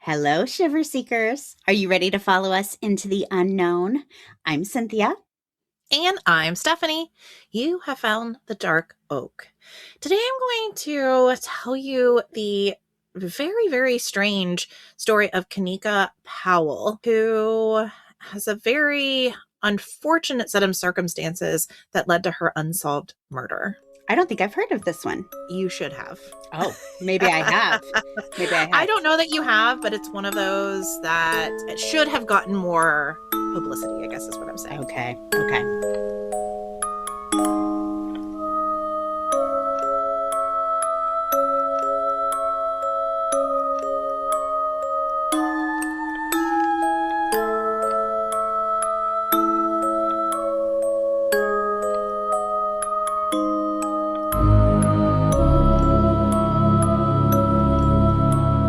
Hello, Shiver Seekers. Are you ready to follow us into the unknown? I'm Cynthia. And I'm Stephanie. You have found the dark oak. Today I'm going to tell you the very, very strange story of Kanika Powell, who has a very unfortunate set of circumstances that led to her unsolved murder. I don't think I've heard of this one. You should have. Oh, maybe I have. I don't know that you have, but it's one of those that it should have gotten more publicity, I guess is what I'm saying. Okay.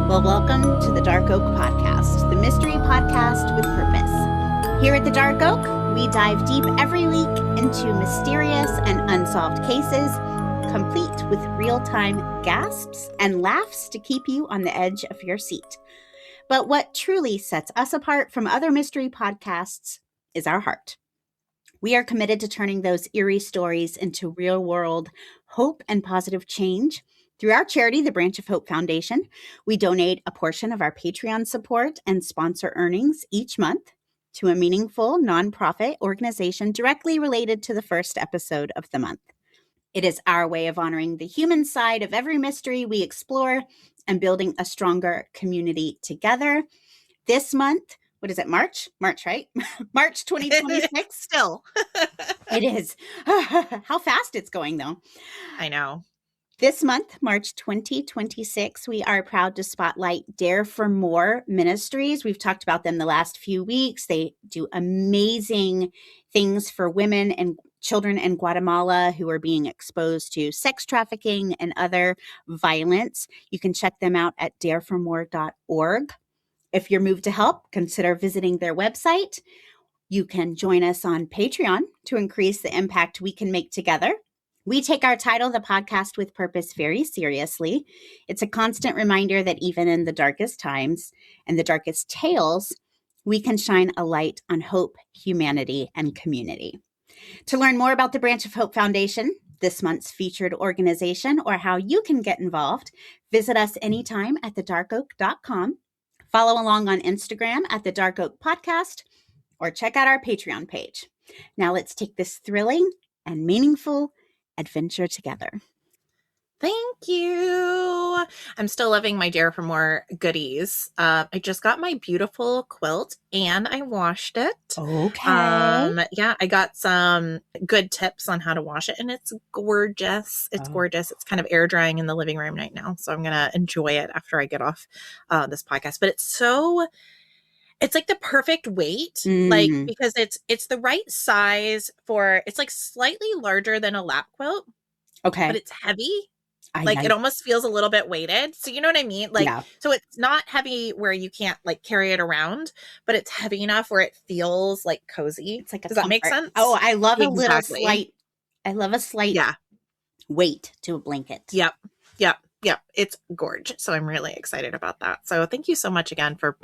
Well, welcome to the Dark Oak Podcast, the mystery podcast with purpose. Here at the Dark Oak, we dive deep every week into mysterious and unsolved cases, complete with real-time gasps and laughs to keep you on the edge of your seat. But what truly sets us apart from other mystery podcasts is our heart. We are committed to turning those eerie stories into real-world hope and positive change. Through our charity, the Branch of Hope Foundation, we donate a portion of our Patreon support and sponsor earnings each month to a meaningful nonprofit organization directly related to the first episode of the month. It is our way of honoring the human side of every mystery we explore and building a stronger community together. This month, what is it, March, right? March 2026. Still. It is. How fast it's going, though. I know. This month, March 2026, we are proud to spotlight Dare for More Ministries. We've talked about them the last few weeks. They do amazing things for women and children in Guatemala who are being exposed to sex trafficking and other violence. You can check them out at dareformore.org. If you're moved to help, consider visiting their website. You can join us on Patreon to increase the impact we can make together. We take our title, The Podcast with Purpose, very seriously. It's a constant reminder that even in the darkest times and the darkest tales, we can shine a light on hope, humanity, and community. To learn more about the Branch of Hope Foundation, this month's featured organization, or how you can get involved, visit us anytime at thedarkoak.com. Follow along on Instagram at The Dark Oak Podcast, or check out our Patreon page. Now let's take this thrilling and meaningful adventure together. Thank you. I'm still loving my Dare for More goodies. I just got my beautiful quilt and I washed it. Okay. Yeah, I got some good tips on how to wash it and it's gorgeous. It's gorgeous. It's kind of air drying in the living room right now. So I'm going to enjoy it after I get off this podcast. But it's like the perfect weight, like, because it's the right size for, it's like slightly larger than a lap quilt. Okay. But it's heavy. It almost feels a little bit weighted. So you know what I mean? So it's not heavy where you can't like carry it around, but it's heavy enough where it feels like cozy. It's like Does that make sense? Oh, I love a slight weight to a blanket. Yep. It's gorgeous. So I'm really excited about that. So thank you so much again for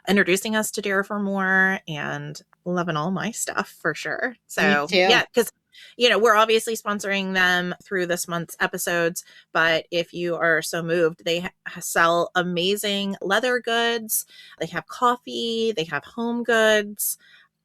introducing us to Dare for More and loving all my stuff for sure. So yeah, because we're obviously sponsoring them through this month's episodes, but if you are so moved, they sell amazing leather goods. They have coffee, they have home goods.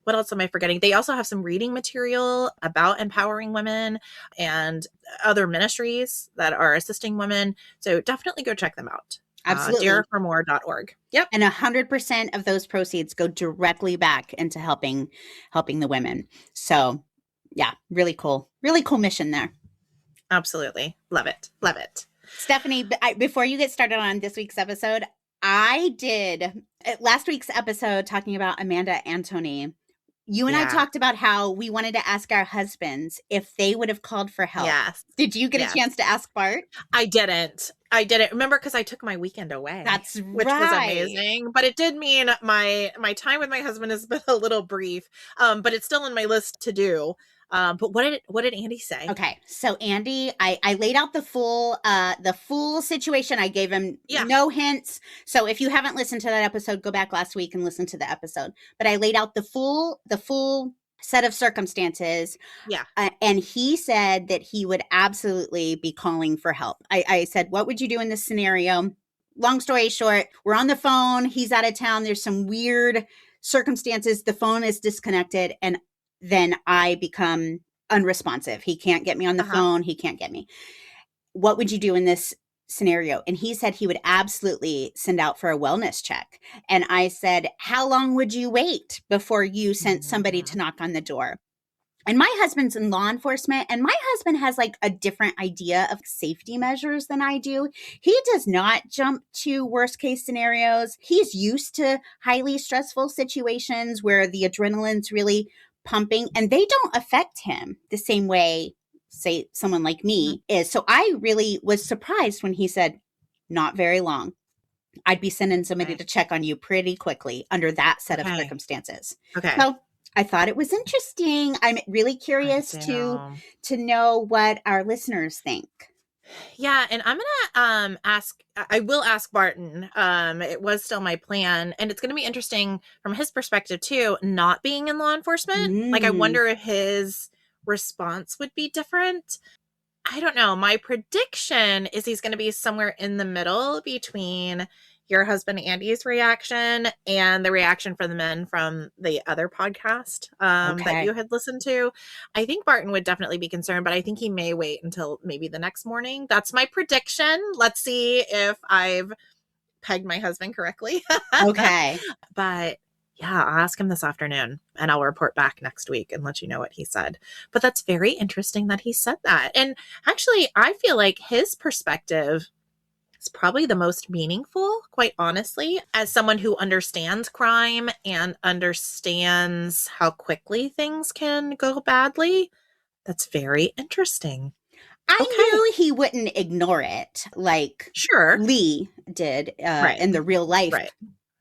What else am I forgetting? They also have some reading material about empowering women and other ministries that are assisting women. So definitely go check them out. Absolutely. Dareformore.org. Yep. And 100% of those proceeds go directly back into helping the women. So yeah, really cool mission there. Absolutely. Love it. Stephanie, before you get started on this week's episode, I did last week's episode talking about Amanda Antony. You and I talked about how we wanted to ask our husbands if they would have called for help. Yes. Did you get a chance to ask Bart? I didn't. Remember, because I took my weekend away. Which was amazing. But it did mean my time with my husband has been a little brief. But it's still on my list to do. But what did Andy say? Okay, so Andy, I laid out the full situation. I gave him Yeah. no hints. So if you haven't listened to that episode, go back last week and listen to the episode. But I laid out the full set of circumstances. Yeah. And he said that he would absolutely be calling for help. I said, what would you do in this scenario? Long story short, we're on the phone. He's out of town. There's some weird circumstances. The phone is disconnected. And then I become unresponsive. He can't get me on the phone. He can't get me. What would you do in this scenario? And he said he would absolutely send out for a wellness check. And I said, how long would you wait before you sent somebody to knock on the door? And my husband's in law enforcement, and my husband has like a different idea of safety measures than I do. He does not jump to worst case scenarios. He's used to highly stressful situations where the adrenaline's really pumping, and they don't affect him the same way, say, someone like me is. So I really was surprised when he said, not very long. I'd be sending somebody to check on you pretty quickly under that set of circumstances. Okay. So I thought it was interesting. I'm really curious to know what our listeners think. Yeah, and I'm gonna I will ask Barton. It was still my plan, and it's gonna be interesting from his perspective too, not being in law enforcement. Like, I wonder if his response would be different. I don't know. My prediction is he's gonna be somewhere in the middle between your husband Andy's reaction and the reaction from the men from the other podcast that you had listened to. I think Barton would definitely be concerned, but I think he may wait until maybe the next morning. That's my prediction. Let's see if I've pegged my husband correctly. Okay. But yeah, I'll ask him this afternoon and I'll report back next week and let you know what he said. But that's very interesting that he said that. And actually, I feel like his perspective is probably the most meaningful, quite honestly, as someone who understands crime and understands how quickly things can go badly. That's very interesting. I knew he wouldn't ignore it like Lee did in the real life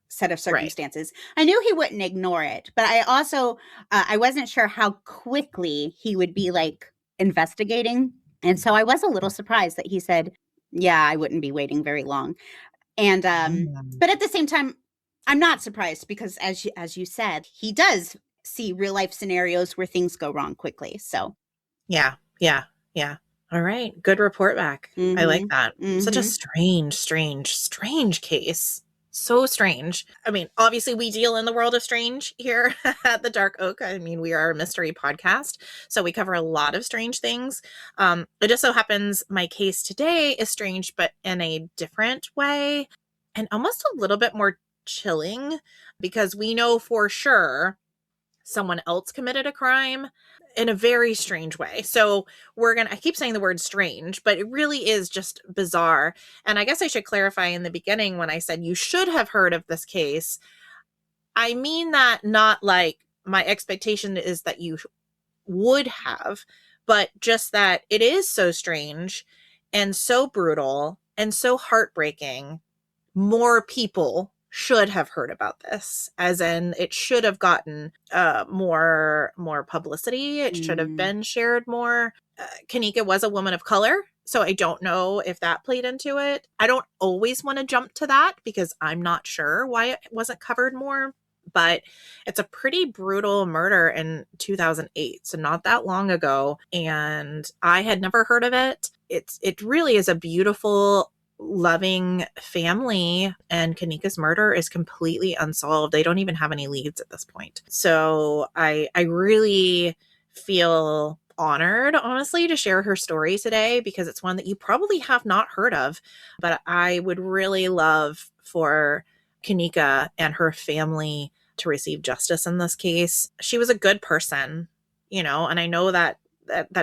set of circumstances. I knew he wouldn't ignore it, but I also, I wasn't sure how quickly he would be like investigating. And so I was a little surprised that he said, yeah, I wouldn't be waiting very long. And, but at the same time, I'm not surprised because as you said, he does see real life scenarios where things go wrong quickly. So yeah. All right. Good report back. I like that. Such a strange case. So strange. I mean, obviously we deal in the world of strange here at the Dark Oak. I mean, we are a mystery podcast, so we cover a lot of strange things. It just so happens my case today is strange, but in a different way and almost a little bit more chilling because we know for sure someone else committed a crime in a very strange way. So I keep saying the word strange, but it really is just bizarre. And I guess I should clarify in the beginning when I said you should have heard of this case. I mean that not like my expectation is that you would have, but just that it is so strange and so brutal and so heartbreaking. More people should have heard about this, as in it should have gotten more publicity. It should have been shared more. Kanika was a woman of color, so I don't know if that played into it. I don't always want to jump to that because I'm not sure why it wasn't covered more, but it's a pretty brutal murder in 2008, so not that long ago, and I had never heard of it. It really is a beautiful, loving family, and Kanika's murder is completely unsolved. They don't even have any leads at this point. So I really feel honored, honestly, to share her story today because it's one that you probably have not heard of, but I would really love for Kanika and her family to receive justice in this case. She was a good person, and I know that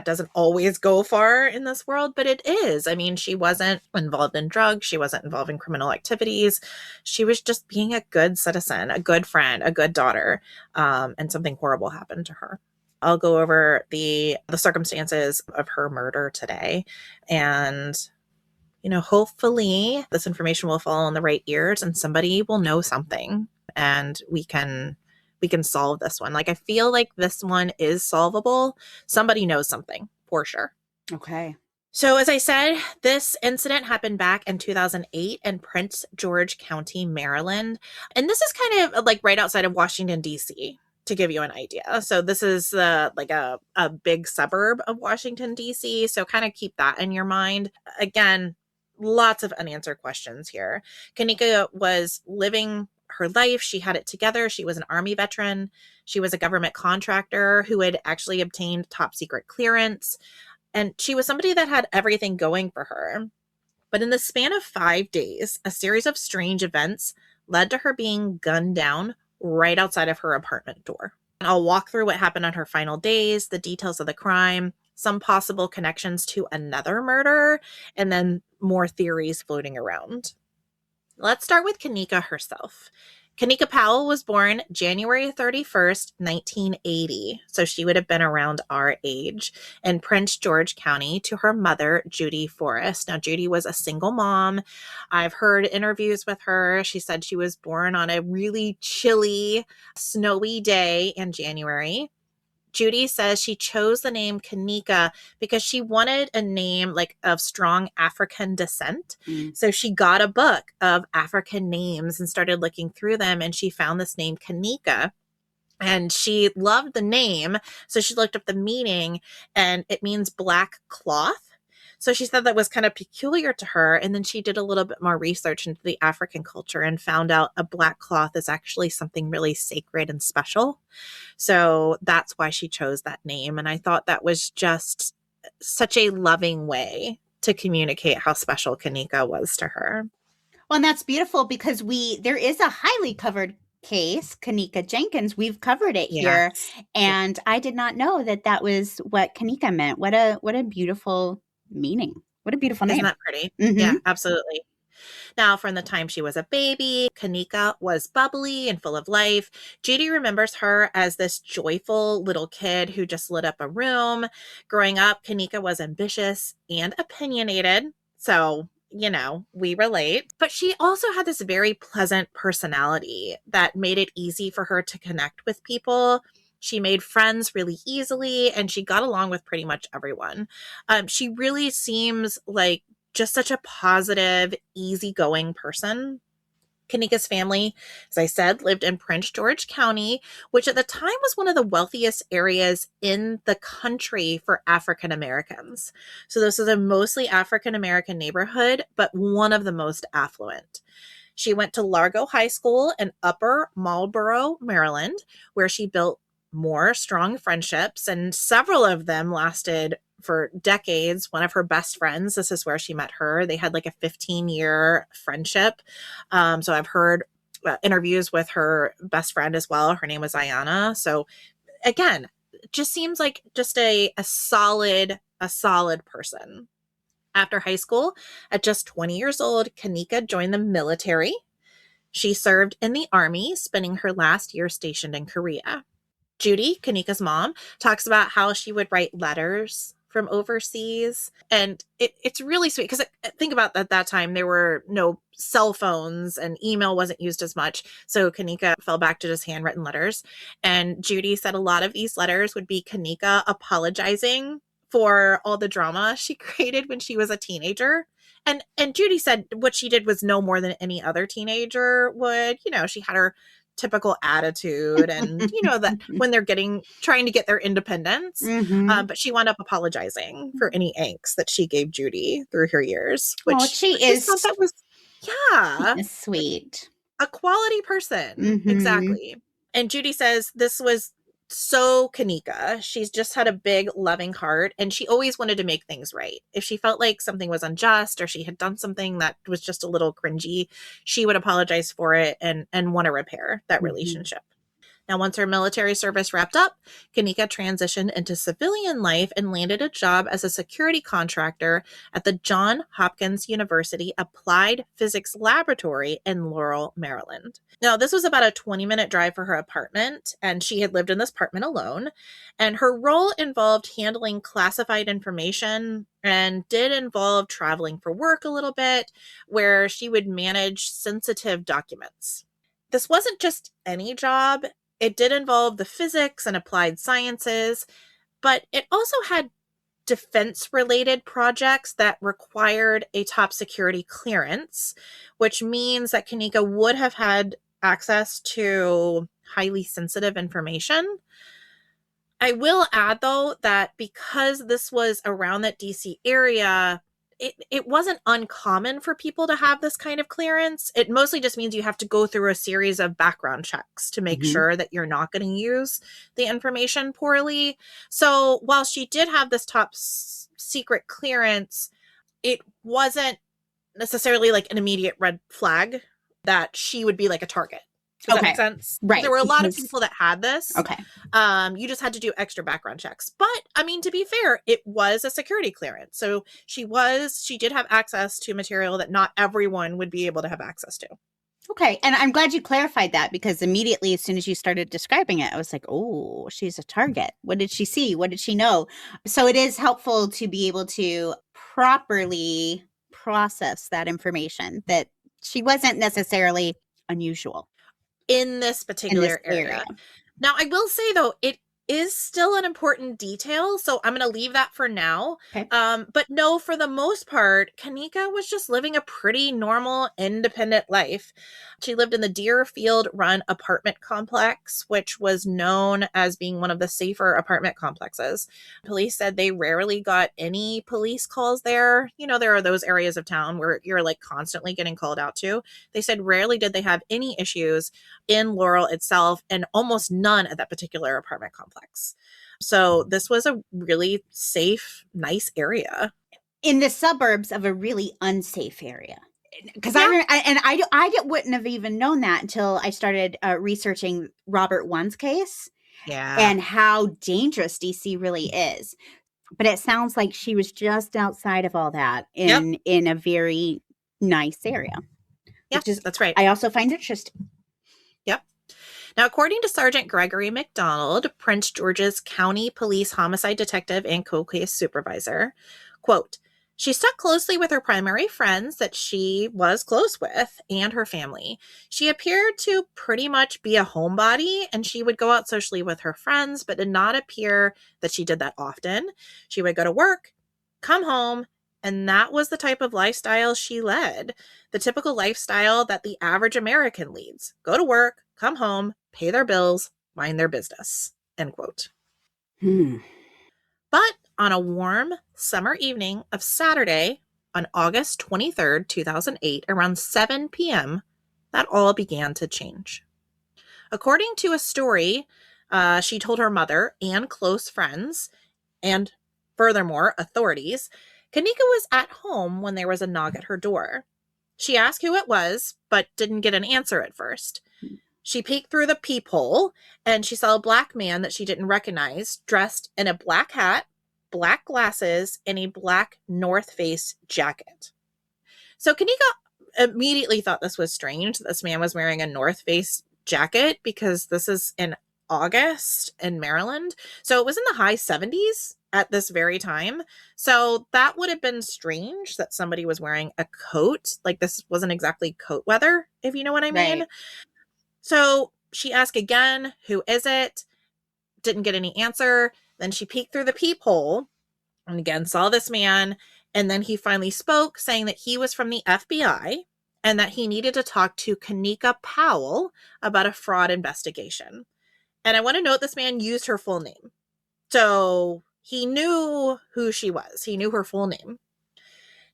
doesn't always go far in this world, but it is. I mean, she wasn't involved in drugs. She wasn't involved in criminal activities. She was just being a good citizen, a good friend, a good daughter, and something horrible happened to her. I'll go over the circumstances of her murder today, and hopefully this information will fall on the right ears and somebody will know something and we can can solve this one. Like, I feel like this one is solvable. Somebody knows something for sure. Okay. So as I said, this incident happened back in 2008 in Prince George County, Maryland. And this is kind of like right outside of Washington, D.C., to give you an idea. So this is like a big suburb of Washington, D.C. So kind of keep that in your mind. Again, lots of unanswered questions here. Kanika was living her life. She had it together. She was an Army veteran. She was a government contractor who had actually obtained top secret clearance. And she was somebody that had everything going for her. But in the span of 5 days, a series of strange events led to her being gunned down right outside of her apartment door. And I'll walk through what happened on her final days, the details of the crime, some possible connections to another murder, and then more theories floating around. Let's start with Kanika herself. Kanika Powell was born January 31st, 1980, so she would have been around our age, in Prince George County, to her mother, Judy Forrest. Now, Judy was a single mom. I've heard interviews with her. She said she was born on a really chilly, snowy day in January. Judy says she chose the name Kanika because she wanted a name like of strong African descent. So she got a book of African names and started looking through them, and she found this name Kanika. And she loved the name. So she looked up the meaning, and it means black cloth. So she said that was kind of peculiar to her. And then she did a little bit more research into the African culture and found out a black cloth is actually something really sacred and special. So that's why she chose that name. And I thought that was just such a loving way to communicate how special Kanika was to her. Well, and that's beautiful because there is a highly covered case, Kanika Jenkins. We've covered it here, and I did not know that that was what Kanika meant. What a beautiful meaning. What a beautiful name. Isn't that pretty? Mm-hmm. Yeah, absolutely. Now, from the time she was a baby, Kanika was bubbly and full of life. Judy remembers her as this joyful little kid who just lit up a room. Growing up, Kanika was ambitious and opinionated. So, we relate. But she also had this very pleasant personality that made it easy for her to connect with people. She made friends really easily, and she got along with pretty much everyone. She really seems like just such a positive, easygoing person. Kanika's family, as I said, lived in Prince George County, which at the time was one of the wealthiest areas in the country for African Americans. So this is a mostly African American neighborhood, but one of the most affluent. She went to Largo High School in Upper Marlboro, Maryland, where she built more strong friendships, and several of them lasted for decades. One of her best friends, this is where she met her. They had like a 15-year friendship. So I've heard interviews with her best friend as well. Her name was Ayana. So again, it just seems like just a solid person. After high school, at just 20 years old, Kanika joined the military. She served in the Army, spending her last year stationed in Korea. Judy, Kanika's mom, talks about how she would write letters from overseas. And it's really sweet because think about that time, there were no cell phones and email wasn't used as much. So Kanika fell back to just handwritten letters. And Judy said a lot of these letters would be Kanika apologizing for all the drama she created when she was a teenager. And Judy said what she did was no more than any other teenager would. She had her typical attitude and that when they're trying to get their independence, but she wound up apologizing for any angst that she gave Judy through her years, which she is thought that was sweet, a quality person. Exactly. And Judy says this was so Kanika. She's just had a big loving heart, and she always wanted to make things right. If she felt like something was unjust or she had done something that was just a little cringy, she would apologize for it and want to repair that relationship. Now, once her military service wrapped up, Kanika transitioned into civilian life and landed a job as a security contractor at the Johns Hopkins University Applied Physics Laboratory in Laurel, Maryland. Now, this was about a 20-minute drive for her apartment, and she had lived in this apartment alone. And her role involved handling classified information and did involve traveling for work a little bit, where she would manage sensitive documents. This wasn't just any job. It did involve the physics and applied sciences, but it also had defense-related projects that required a top security clearance, which means that Kanika would have had access to highly sensitive information. I will add, though, that because this was around that DC area, it wasn't uncommon for people to have this kind of clearance. It mostly just means you have to go through a series of background checks to make sure that you're not going to use the information poorly. So while she did have this top secret clearance, it wasn't necessarily like an immediate red flag that she would be like a target. Does that make sense? Right. There were a lot of people that had this. Okay. You just had to do extra background checks. But I mean, to be fair, it was a security clearance. So she did have access to material that not everyone would be able to have access to. Okay. And I'm glad you clarified that, because immediately as soon as you started describing it, I was like, oh, she's a target. What did she see? What did she know? So it is helpful to be able to properly process that information, that she wasn't necessarily unusual in this particular area. Now, I will say, though, it is still an important detail, so I'm going to leave that for now. Okay. But no, for the most part, Kanika was just living a pretty normal, independent life. She lived in the Deerfield Run Apartment complex, which was known as being one of the safer apartment complexes. Police said they rarely got any police calls there. You know, there are those areas of town where you're like constantly getting called out to. They said rarely did they have any issues in Laurel itself, and almost none at that particular apartment complex. So this was a really safe, nice area. In the suburbs of a really unsafe area. Because I wouldn't have even known that until I started researching Robert One's case. Yeah. And how dangerous DC really is. But it sounds like she was just outside of all that in a very nice area. Yeah, that's right. I also find interesting. Yep. Now, according to Sergeant Gregory McDonald, Prince George's County Police Homicide Detective and co-case supervisor, quote, she stuck closely with her primary friends that she was close with and her family. She appeared to pretty much be a homebody, and she would go out socially with her friends, but did not appear that she did that often. She would go to work, come home, and that was the type of lifestyle she led. The typical lifestyle that the average American leads. Go to work, come home, pay their bills, mind their business. End quote. But on a warm summer evening of Saturday, on August 23rd, 2008, around 7 p.m., that all began to change. According to a story she told her mother and close friends, and furthermore, authorities, Kanika was at home when there was a knock at her door. She asked who it was, but didn't get an answer at first. She peeked through the peephole, and she saw a black man that she didn't recognize, dressed in a black hat, black glasses, and a black North Face jacket. So Kanika immediately thought this was strange. This man was wearing a North Face jacket because this is in August in Maryland. So it was in the high 70s at this very time. So that would have been strange that somebody was wearing a coat. Like, this wasn't exactly coat weather, if you know what I mean. Right. So she asked again, who is it? Didn't get any answer. Then she peeked through the peephole and again saw this man. And then he finally spoke, saying that he was from the FBI and that he needed to talk to Kanika Powell about a fraud investigation. And I want to note this man used her full name. So he knew who she was. He knew her full name.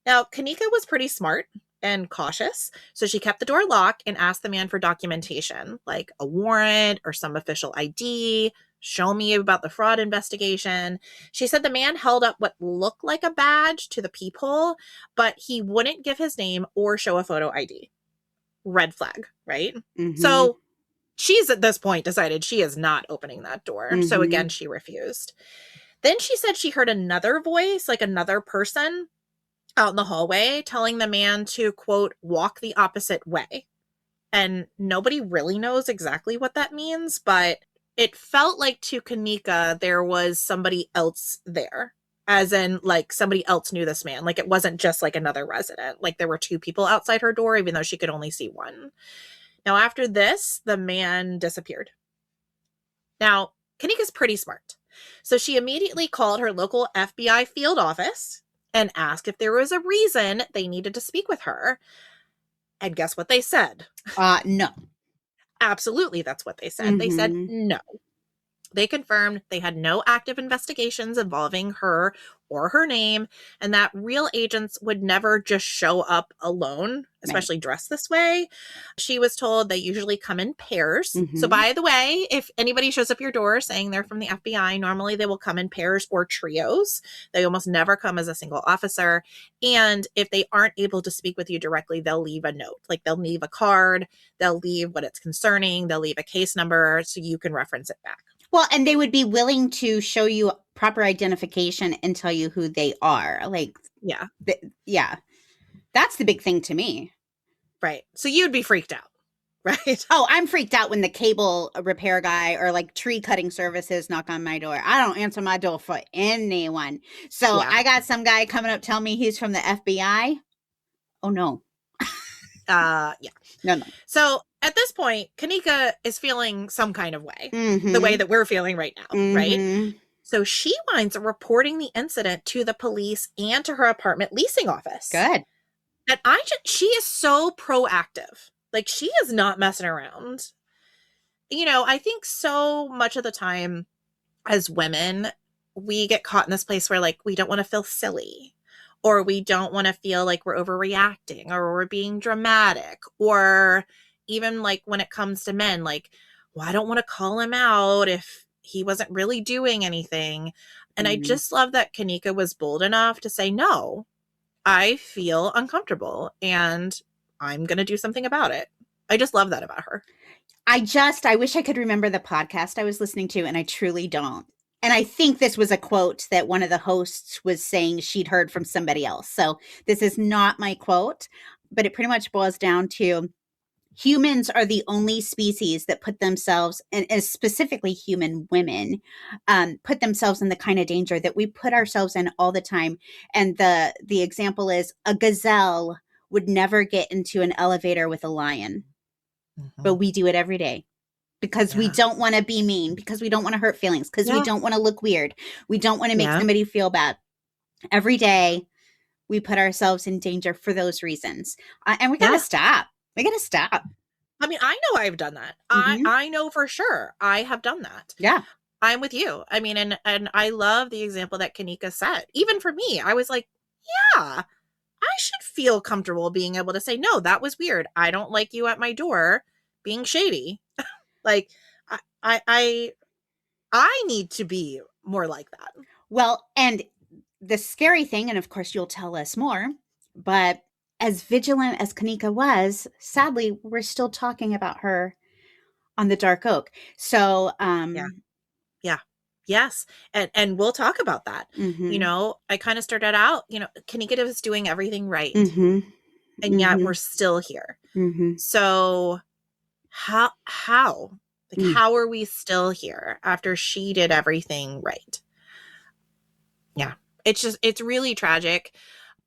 Now, Kanika was pretty smart and cautious, so she kept the door locked and asked the man for documentation, like a warrant or some official ID. Show me about the fraud investigation. She said the man held up what looked like a badge to the peephole, but he wouldn't give his name or show a photo ID. Red flag, right? Mm-hmm. So she's at this point decided she is not opening that door. Mm-hmm. So again, she refused. Then she said she heard another voice, like another person out in the hallway, telling the man to, quote, walk the opposite way. And nobody really knows exactly what that means, but it felt like to Kanika there was somebody else there, as in like somebody else knew this man. Like, it wasn't just like another resident. Like, there were two people outside her door, even though she could only see one. Now, after this, the man disappeared. Now, Kanika's pretty smart. So she immediately called her local FBI field office and asked if there was a reason they needed to speak with her. And guess what they said? No. Absolutely, that's what they said. They said no. They confirmed they had no active investigations involving her or her name, and that real agents would never just show up alone, especially dressed this way. She was told they usually come in pairs. So, by the way, if anybody shows up your door saying they're from the FBI, normally they will come in pairs or trios. They almost never come as a single officer. And if they aren't able to speak with you directly, they'll leave a note. Like they'll leave a card, they'll leave what it's concerning, they'll leave a case number so you can reference it back. Well, and they would be willing to show you proper identification and tell you who they are. Like, yeah. That's the big thing to me. Right. So you'd be freaked out, right? Oh, I'm freaked out when the cable repair guy or like tree cutting services knock on my door. I don't answer my door for anyone. So I got some guy coming up telling me he's from the FBI. Oh, no. Yeah. No. So at this point, Kanika is feeling some kind of way, the way that we're feeling right now, right? So she winds up reporting the incident to the police and to her apartment leasing office. Good. And she is so proactive. Like, she is not messing around. You know, I think so much of the time as women, we get caught in this place where, like, we don't want to feel silly. Or we don't want to feel like we're overreacting or we're being dramatic. Or even like when it comes to men, like, well, I don't want to call him out if he wasn't really doing anything. And I just love that Kanika was bold enough to say, no, I feel uncomfortable and I'm going to do something about it. I just love that about her. I wish I could remember the podcast I was listening to, and I truly don't. And I think this was a quote that one of the hosts was saying she'd heard from somebody else. So this is not my quote, but it pretty much boils down to humans are the only species that put themselves, and specifically human women, put themselves in the kind of danger that we put ourselves in all the time. And the example is a gazelle would never get into an elevator with a lion, but we do it every day. Because we don't want to be mean, because we don't want to hurt feelings, because we don't want to look weird. We don't want to make somebody feel bad. Every day, we put ourselves in danger for those reasons. And we got to stop. We got to stop. I mean, I know I've done that. I know for sure I have done that. Yeah. I'm with you. I mean, and I love the example that Kanika set. Even for me, I was like, yeah, I should feel comfortable being able to say, no, that was weird. I don't like you at my door being shady. Like, I need to be more like that. Well, and the scary thing, and of course you'll tell us more, but as vigilant as Kanika was, sadly, we're still talking about her on the Dark Oak. So, yes. And we'll talk about that. You know, I kind of started out, you know, Kanika was doing everything right. And yet we're still here. So how like how are we still here after she did everything right? Yeah, it's really tragic,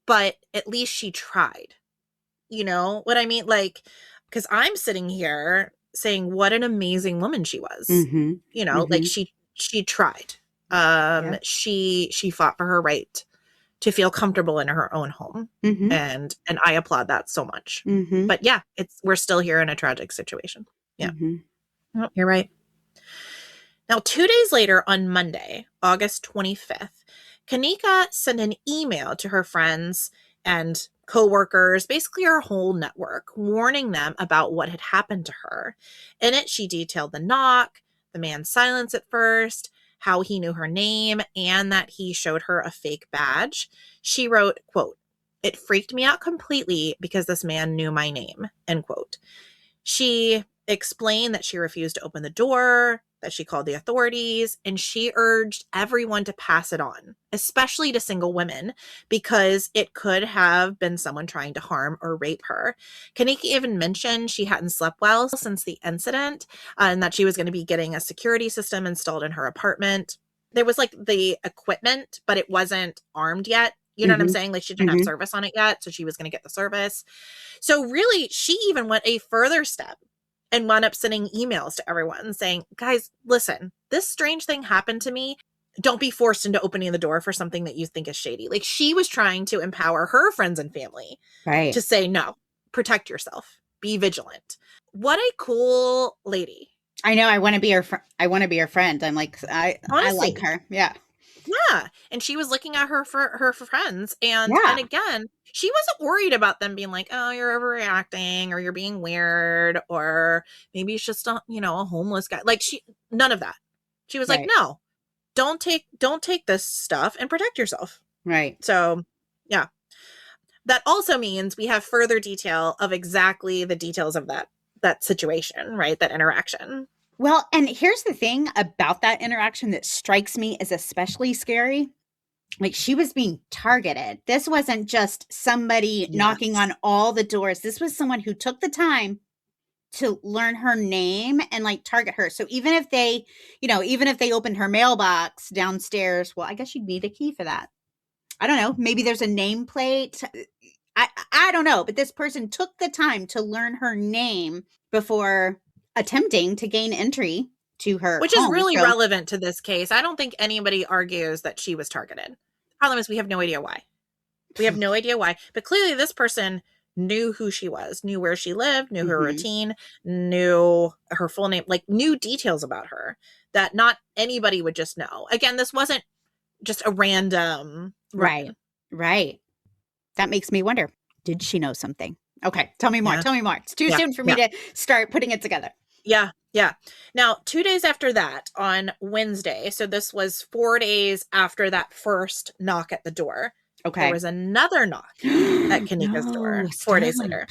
but at least she tried. You know what I mean? Like, because I'm sitting here saying what an amazing woman she was. You know, like she tried. She fought for her right to feel comfortable in her own home. And I applaud that so much. But yeah, we're still here in a tragic situation. Yeah. Oh, you're right. Now, 2 days later on Monday, August 25th, Kanika sent an email to her friends and coworkers, basically her whole network, warning them about what had happened to her. In it, she detailed the knock, the man's silence at first, how he knew her name, and that he showed her a fake badge. She wrote, quote, "It freaked me out completely because this man knew my name," end quote. She explained that she refused to open the door, that she called the authorities, and she urged everyone to pass it on, especially to single women, because it could have been someone trying to harm or rape her. Kanika even mentioned she hadn't slept well since the incident, and that she was going to be getting a security system installed in her apartment. There was like the equipment, but it wasn't armed yet. You know what I'm saying? Like, she didn't have service on it yet, so she was going to get the service. So really, she even went a further step and wound up sending emails to everyone saying, guys, listen, this strange thing happened to me. Don't be forced into opening the door for something that you think is shady. Like, she was trying to empower her friends and family to say, no, protect yourself, be vigilant. What a cool lady. I know. I want to be her. I want to be her friend. I'm like, I like her. Yeah. Yeah. And she was looking at her for her friends. And again, she wasn't worried about them being like, oh, you're overreacting, or you're being weird, or maybe it's just a, a homeless guy. Like, none of that. She was like, no, don't take this stuff, and protect yourself. Right. So yeah. That also means we have further detail of exactly the details of that situation, right? That interaction. Well, and here's the thing about that interaction that strikes me as especially scary. Like, she was being targeted. This wasn't just somebody knocking on all the doors. This was someone who took the time to learn her name and like target her. So even if they, even if they opened her mailbox downstairs, well, I guess you'd need a key for that. I don't know. Maybe there's a nameplate. I don't know. But this person took the time to learn her name before attempting to gain entry to her Which home. Is really relevant to this case. I don't think anybody argues that she was targeted. The problem is we have no idea why. We have no idea why. But clearly this person knew who she was, knew where she lived, knew her routine, knew her full name, like knew details about her that not anybody would just know. Again, this wasn't just a random. Right. That makes me wonder, did she know something? Okay. Tell me more. It's too soon for me to start putting it together. Yeah. Now, 2 days after that, on Wednesday, so this was 4 days after that first knock at the door. Okay. There was another knock at Kanika's door 4 days later.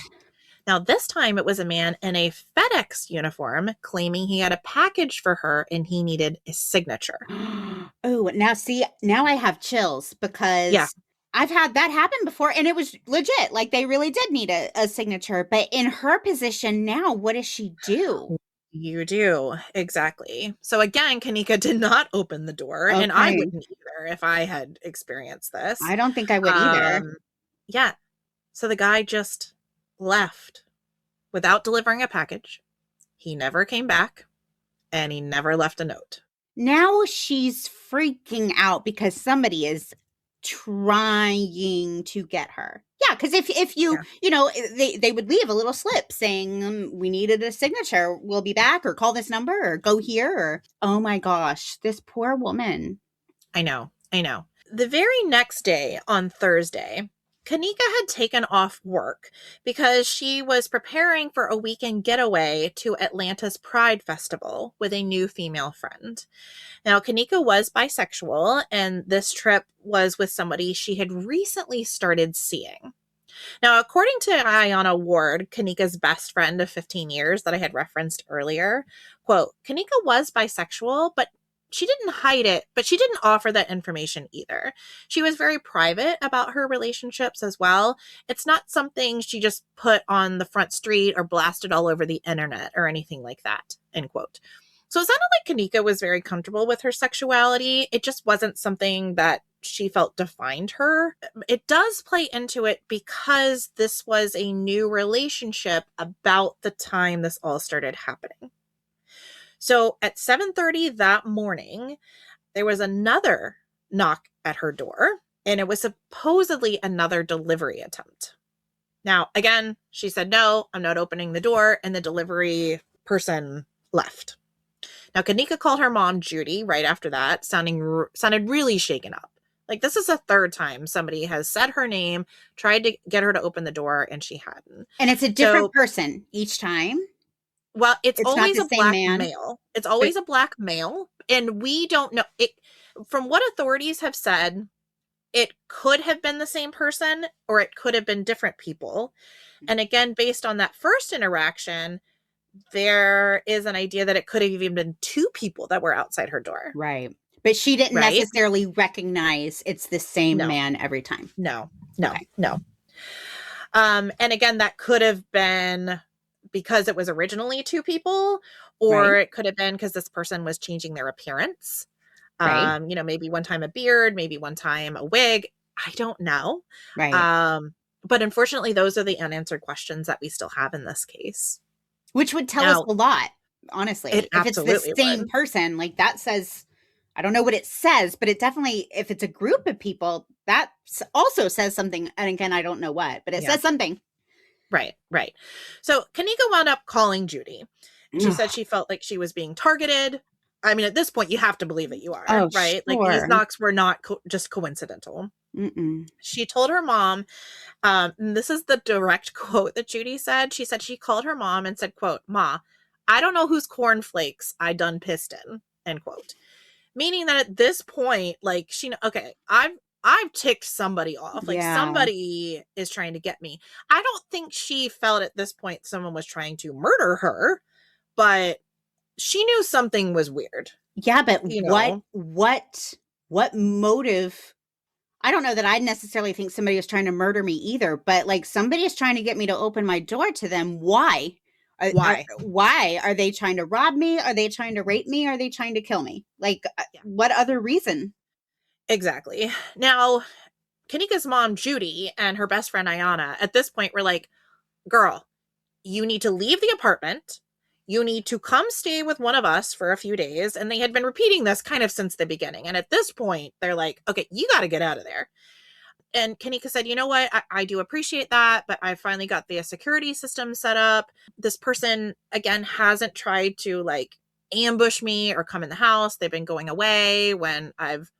Now, this time it was a man in a FedEx uniform claiming he had a package for her and he needed a signature. Oh, now I have chills because I've had that happen before and it was legit. Like, they really did need a signature. But in her position now, what does she do? You do. Exactly. So again, Kanika did not open the door, and I wouldn't either if I had experienced this. I don't think I would either. Yeah. So the guy just left without delivering a package. He never came back, and he never left a note. Now she's freaking out because somebody is trying to get her. Yeah, because if you, they would leave a little slip saying, we needed a signature, we'll be back, or call this number, or go here, or, oh my gosh, this poor woman. I know. The very next day, on Thursday, Kanika had taken off work because she was preparing for a weekend getaway to Atlanta's Pride Festival with a new female friend. Now, Kanika was bisexual, and this trip was with somebody she had recently started seeing. Now, according to Ayanna Ward, Kanika's best friend of 15 years that I had referenced earlier, quote, Kanika was bisexual, but she didn't hide it, but she didn't offer that information either. She was very private about her relationships as well. It's not something she just put on the front street or blasted all over the internet or anything like that, end quote. So it sounded like Kanika was very comfortable with her sexuality. It just wasn't something that she felt defined her. It does play into it because this was a new relationship about the time this all started happening. So at 7:30 that morning, there was another knock at her door, and it was supposedly another delivery attempt. Now, again, she said, no, I'm not opening the door, and the delivery person left. Now, Kanika called her mom, Judy, right after that, sounded really shaken up. Like, this is the third time somebody has said her name, tried to get her to open the door, and she hadn't. And it's a different person each time? Well, it's always a black male. It's always a black male. And we don't know. From what authorities have said, it could have been the same person or it could have been different people. And again, based on that first interaction, there is an idea that it could have even been two people that were outside her door. Right. But she didn't necessarily recognize it's the same man every time. No. And again, that could have been because it was originally two people, or it could have been because this person was changing their appearance. Maybe one time a beard, maybe one time a wig. I don't know. Right. But unfortunately, those are the unanswered questions that we still have in this case. Which would tell us Now, a lot, it honestly. If it's the absolutely same would. person, like that says, I don't know what it says, but it definitely, if it's a group of people, that also says something. And again, I don't know what, but it Yeah. says something. Right, right. So Kanika wound up calling Judy. She said she felt like she was being targeted. I mean, at this point, you have to believe that you are, Oh, right? Like these sure. knocks were not just coincidental. Mm-mm. She told her mom, and this is the direct quote that Judy said. She said she called her mom and said, quote, "Ma, I don't know whose cornflakes I done pissed in," end quote. Meaning that at this point, like okay, I've ticked somebody off. Like Yeah. somebody is trying to get me. I don't think she felt at this point someone was trying to murder her, but she knew something was weird. Yeah, but You know, what motive? I don't know that I necessarily think somebody is trying to murder me either, but like somebody is trying to get me to open my door to them. Why? why? Why are they trying to rob me? Are they trying to rape me? Are they trying to kill me? Like, Yeah, what other reason? exactly. Now, Kanika's mom, Judy, and her best friend, Ayana, at this point were like, girl, you need to leave the apartment. You need to come stay with one of us for a few days. And they had been repeating this kind of since the beginning. And at this point, they're like, okay, you got to get out of there. And Kanika said, you know what? I do appreciate that, but I finally got the security system set up. This person, again, hasn't tried to like ambush me or come in the house. They've been going away when I've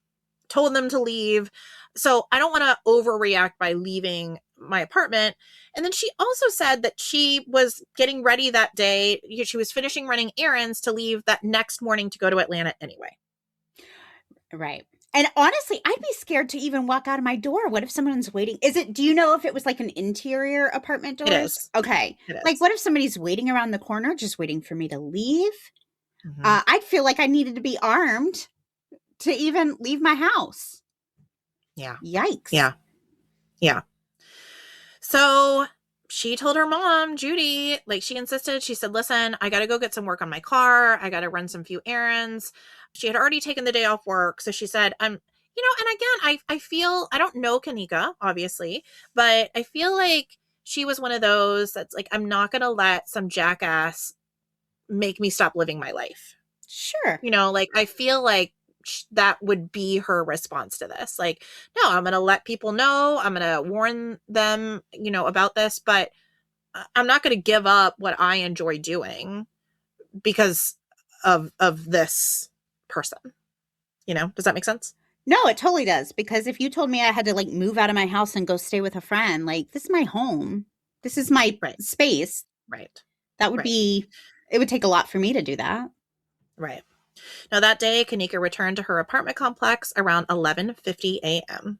told them to leave. So I don't want to overreact by leaving my apartment. And then she also said that she was getting ready that day. She was finishing running errands to leave that next morning to go to Atlanta anyway. Right. And honestly, I'd be scared to even walk out of my door. What if someone's waiting? Do you know if it was like an interior apartment It doors? is. Okay. It Like, is. what if somebody's waiting around the corner, just waiting for me to leave? Mm-hmm. I'd feel like I needed to be armed to even leave my house. Yeah. Yikes. Yeah. Yeah. So she told her mom, Judy, like she insisted, she said, listen, I got to go get some work on my car. I got to run some few errands. She had already taken the day off work. So she said, and again, I feel, I don't know Kanika, obviously, but I feel like she was one of those that's like, I'm not going to let some jackass make me stop living my life. Sure. Like I feel like that would be her response to this. Like, no, I'm going to let people know. I'm going to warn them, about this, but I'm not going to give up what I enjoy doing because of this person. Does that make sense? No, it totally does. Because if you told me I had to like move out of my house and go stay with a friend, like this is my home. This is my Right. space. Right. That would Right. it would take a lot for me to do that. Right. Now that day, Kanika returned to her apartment complex around 11:50 a.m.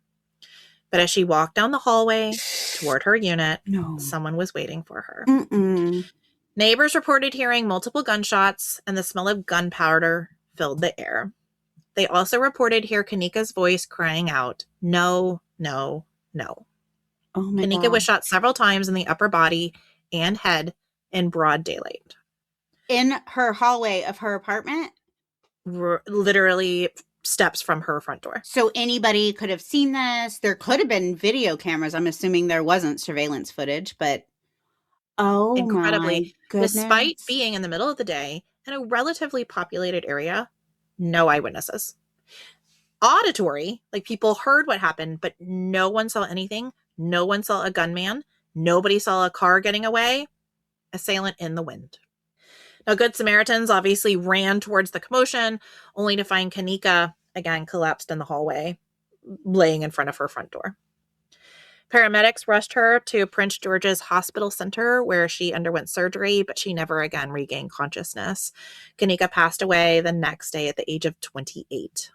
But as she walked down the hallway toward her unit, No. someone was waiting for her. Mm-mm. Neighbors reported hearing multiple gunshots, and the smell of gunpowder filled the air. They also reported hear Kanika's voice crying out, "No, no, no." Oh my Kanika was God. shot several times in the upper body and head in broad daylight. In her hallway of her apartment? Literally steps from her front door. So anybody could have seen this. There could have been video cameras. I'm assuming there wasn't surveillance footage, but oh my Incredibly, despite goodness. being in the middle of the day in a relatively populated area, no eyewitnesses. Auditory, like people heard what happened, but no one saw anything. No one saw a gunman. Nobody saw a car getting away. Assailant in the wind. Now, Good Samaritans obviously ran towards the commotion, only to find Kanika again collapsed in the hallway, laying in front of her front door. Paramedics rushed her to Prince George's Hospital Center, where she underwent surgery, but she never again regained consciousness. Kanika passed away the next day at the age of 28.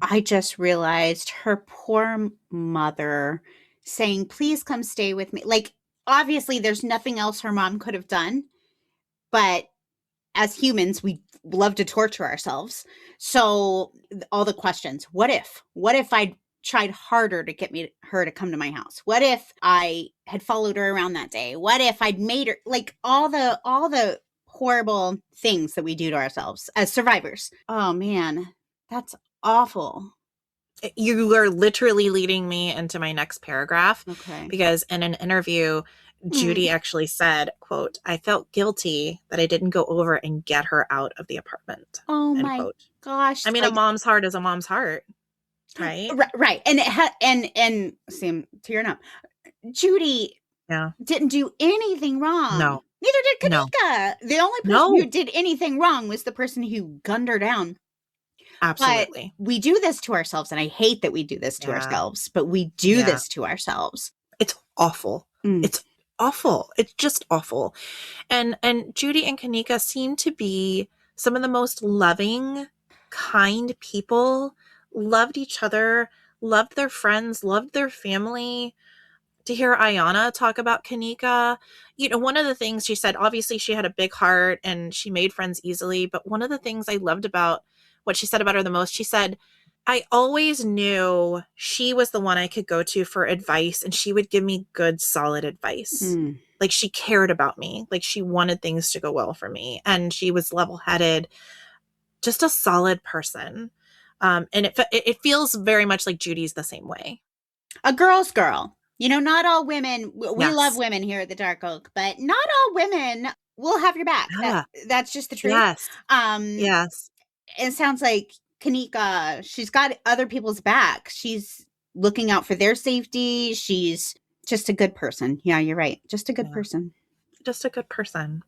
I just realized her poor mother saying, please come stay with me. Like, obviously, there's nothing else her mom could have done, but as humans, we love to torture ourselves. So, all the questions, what if? What if I'd tried harder to get her to come to my house? What if I had followed her around that day? What if I'd made her, like, all the horrible things that we do to ourselves as survivors? Oh man, that's awful. You are literally leading me into my next paragraph, Okay. because in an interview, Judy actually said, quote, "I felt guilty that I didn't go over and get her out of the apartment." Oh End my quote. gosh. I mean, a Like, mom's heart is a mom's heart, right? right. And and Sam, tearing up. Judy Yeah. didn't do anything wrong. No. Neither did No. Kanika. The only person who No. did anything wrong was the person who gunned her down. But Absolutely. we do this to ourselves, and I hate that we do this to Yeah. ourselves, but we do Yeah. this to ourselves. It's awful. Mm. It's awful. It's just awful. And Judy and Kanika seem to be some of the most loving, kind people, loved each other, loved their friends, loved their family. To hear Ayana talk about Kanika, one of the things she said, obviously she had a big heart and she made friends easily, but one of the things I loved about what she said about her the most, she said, "I always knew she was the one I could go to for advice, and she would give me good, solid advice. Mm. Like, she cared about me. Like, she wanted things to go well for me, and she was level-headed, just a solid person." And it feels very much like Judy's the same way. A girl's girl. Not all women, we love Yes. women here at the Dark Oak, but not all women will have your back. Yeah. That's just the truth. Yes. Um, Yes. It sounds like Kanika, she's got other people's back. She's looking out for their safety. She's just a good person. Yeah, you're right. Just a good Yeah. person. Just a good person.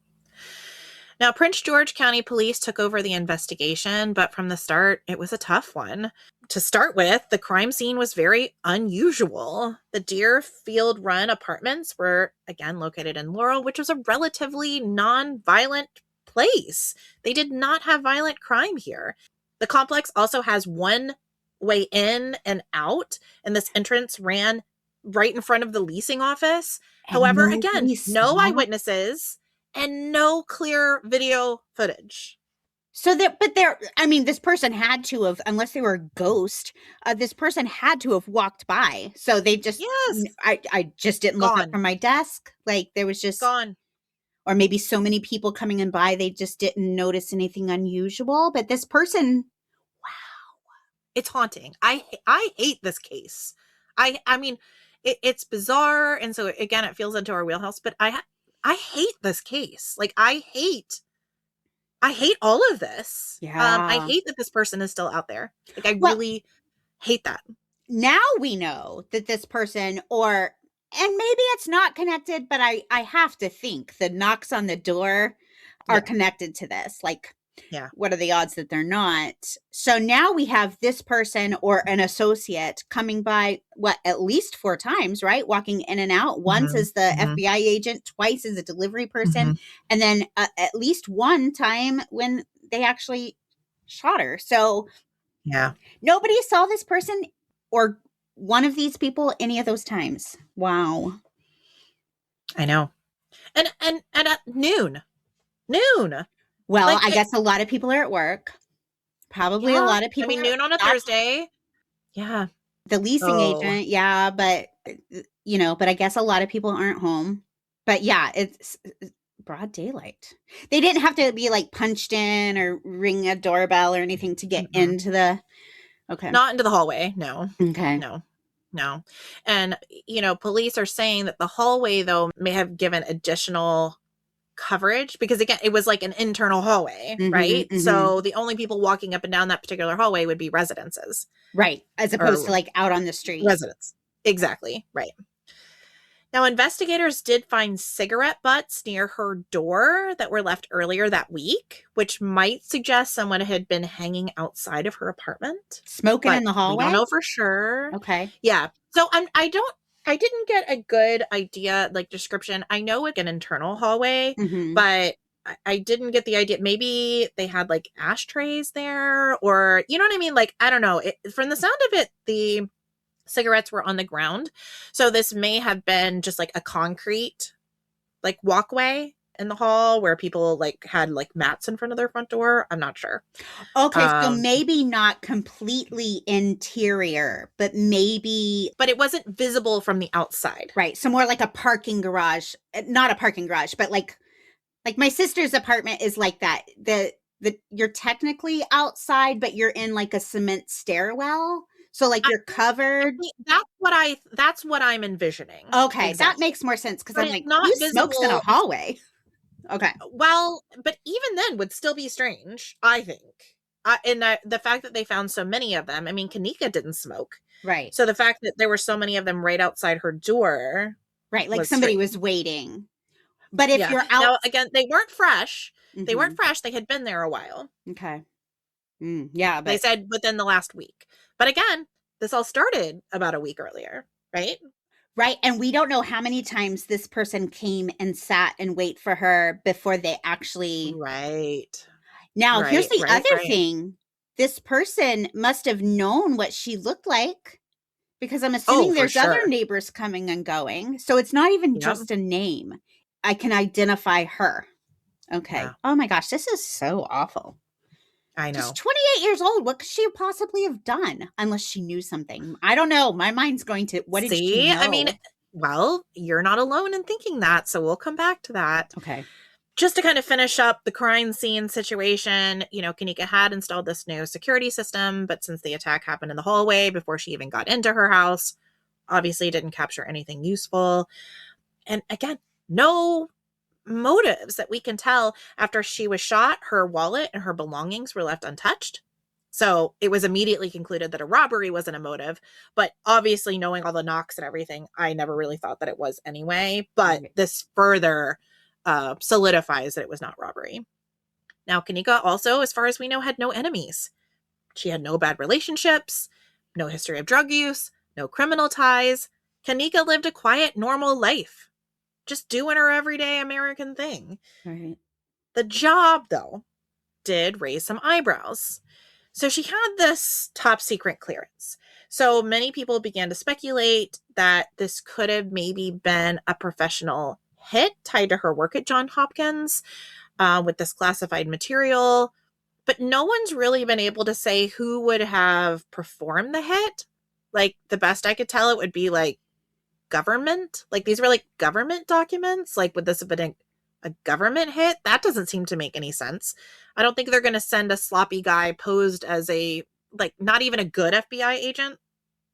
Now, Prince George County Police took over the investigation, but from the start, it was a tough one. To start with, the crime scene was very unusual. The Deerfield Run Apartments were, again, located in Laurel, which was a relatively non-violent place. They did not have violent crime here. The complex also has one way in and out, and this entrance ran right in front of the leasing office. And However, again, no saw. eyewitnesses and no clear video footage. So this person had to have, unless they were a ghost, this person had to have walked by. So they just, Yes. I just didn't look up from my desk. Like there was just gone. Or maybe so many people coming in by, they just didn't notice anything unusual. But this person, wow. It's haunting. I hate this case. I mean, it's bizarre. And so again, it feels into our wheelhouse, but I hate this case. Like I hate all of this. Yeah. I hate that this person is still out there. Like I really hate that. Now we know that this person, and maybe it's not connected, but I have to think the knocks on the door are connected to this. Like, what are the odds that they're not? So now we have this person or an associate coming by, at least 4 times, right? Walking in and out. Once as the FBI agent, twice as a delivery person, and then at least one time when they actually shot her. So nobody saw this person or one of these people any of those times. Wow. I know. And at noon. Well, like, I guess a lot of people are at work. Probably a lot of people. noon on a Thursday. Yeah. The leasing agent. Yeah. But, but I guess a lot of people aren't home. But yeah, it's broad daylight. They didn't have to be like punched in or ring a doorbell or anything to get into the. Okay. Not into the hallway. No. Okay. No. And, police are saying that the hallway, though, may have given additional coverage because, again, it was like an internal hallway, right? So the only people walking up and down that particular hallway would be residences. Right. As opposed to like out on the street. Residents. Exactly. Right. Now, investigators did find cigarette butts near her door that were left earlier that week, which might suggest someone had been hanging outside of her apartment. Smoking in the hallway? We don't know for sure. Okay. Yeah. So I didn't get a good idea, like description. I know like an internal hallway, but I didn't get the idea. Maybe they had like ashtrays there or, you know what I mean? Like, I don't know. From the sound of it, the cigarettes were on the ground. So this may have been just like a concrete like walkway in the hall where people like had like mats in front of their front door. I'm not sure. Okay, so maybe not completely interior, but it wasn't visible from the outside. Right. So more like a parking garage, not a parking garage, but like my sister's apartment is like that. You're technically outside, but you're in like a cement stairwell. So like you're covered. That's what I'm envisioning. Okay, that Exactly. makes more sense because But I'm it's like, not who smokes in a visible. hallway? Okay. Well, but even then would still be strange, I think. And the fact that they found so many of them, I mean, Kanika didn't smoke. Right. So the fact that there were so many of them right outside her door Right. Like was somebody strange. was waiting. But if Yeah. you're out. Now, again, they weren't fresh. They weren't Mhm. fresh. They had been there a while. Okay. Yeah, They but. said within the last week. But again, this all started about a week earlier, right? Right. And we don't know how many times this person came and sat and wait for her before they actually. Right. Now, here's Right, the right, other right. thing. This person must have known what she looked like because I'm Oh, assuming for there's other sure. neighbors coming and going. So it's not even Yep. just a name. I can identify her. Okay. Yeah, Oh my gosh, this is so awful. I Just know. 28 years old. What could she possibly have done unless she knew something? I don't know. My mind's going to, what did she See, I mean, know? well, you're not alone in thinking that, so we'll come back to that. Okay. Just to kind of finish up the crime scene situation, Kanika had installed this new security system, but since the attack happened in the hallway before she even got into her house, obviously didn't capture anything useful. And again, no motives that we can tell. After she was shot, her wallet and her belongings were left untouched. So it was immediately concluded that a robbery wasn't a motive. But obviously, knowing all the knocks and everything, I never really thought that it was anyway. But Right. this further solidifies that it was not robbery. Now, Kanika also, as far as we know, had no enemies. She had no bad relationships, no history of drug use, no criminal ties. Kanika lived a quiet, normal life, just doing her everyday American thing. Right. The job, though, did raise some eyebrows. So she had this top secret clearance. So many people began to speculate that this could have maybe been a professional hit tied to her work at Johns Hopkins with this classified material. But no one's really been able to say who would have performed the hit. Like, the best I could tell, it would be like government. Like, these were like government documents. Like, would this have been a government hit? That doesn't seem to make any sense. I don't think they're going to send a sloppy guy posed as a, like, not even a good FBI agent.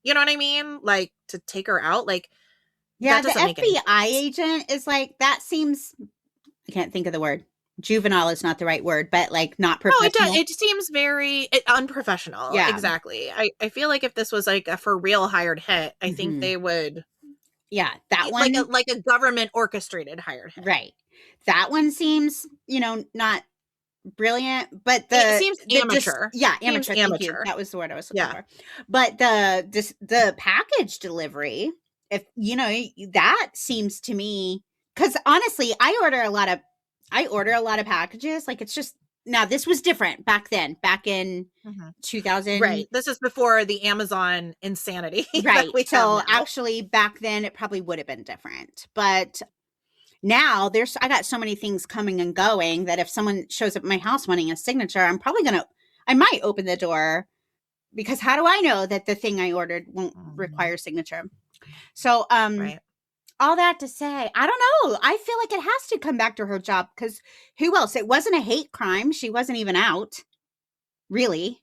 You know what I mean? Like, to take her out. Like, Yeah, that the doesn't make any FBI sense. agent is like, that seems, I can't think of the word. Juvenile is not the right word, but like not No, it does. professional. It seems very unprofessional. Yeah. Exactly. I feel like if this was like a for real hired hit, I think Mm-hmm. they would Yeah, that like one. a government orchestrated hired hit. Right. That one seems, not brilliant, but It the seems the just amateur. yeah, Seems amateur. Thank you. amateur. That was the word I was looking Yeah. for. But the package delivery, if that seems to me, because honestly, I order a lot of packages. Like it's just now this was different back then, back in Mhm. 2000. Right. This is before the Amazon insanity that Right. we have So now. actually, back then it probably would have been different, but now I got so many things coming and going that if someone shows up at my house wanting a signature, I might open the door because how do I know that the thing I ordered won't Mhm. require signature? So, Right. all that to say, I don't know. I feel like it has to come back to her job because who else? It wasn't a hate crime. She wasn't even out, really,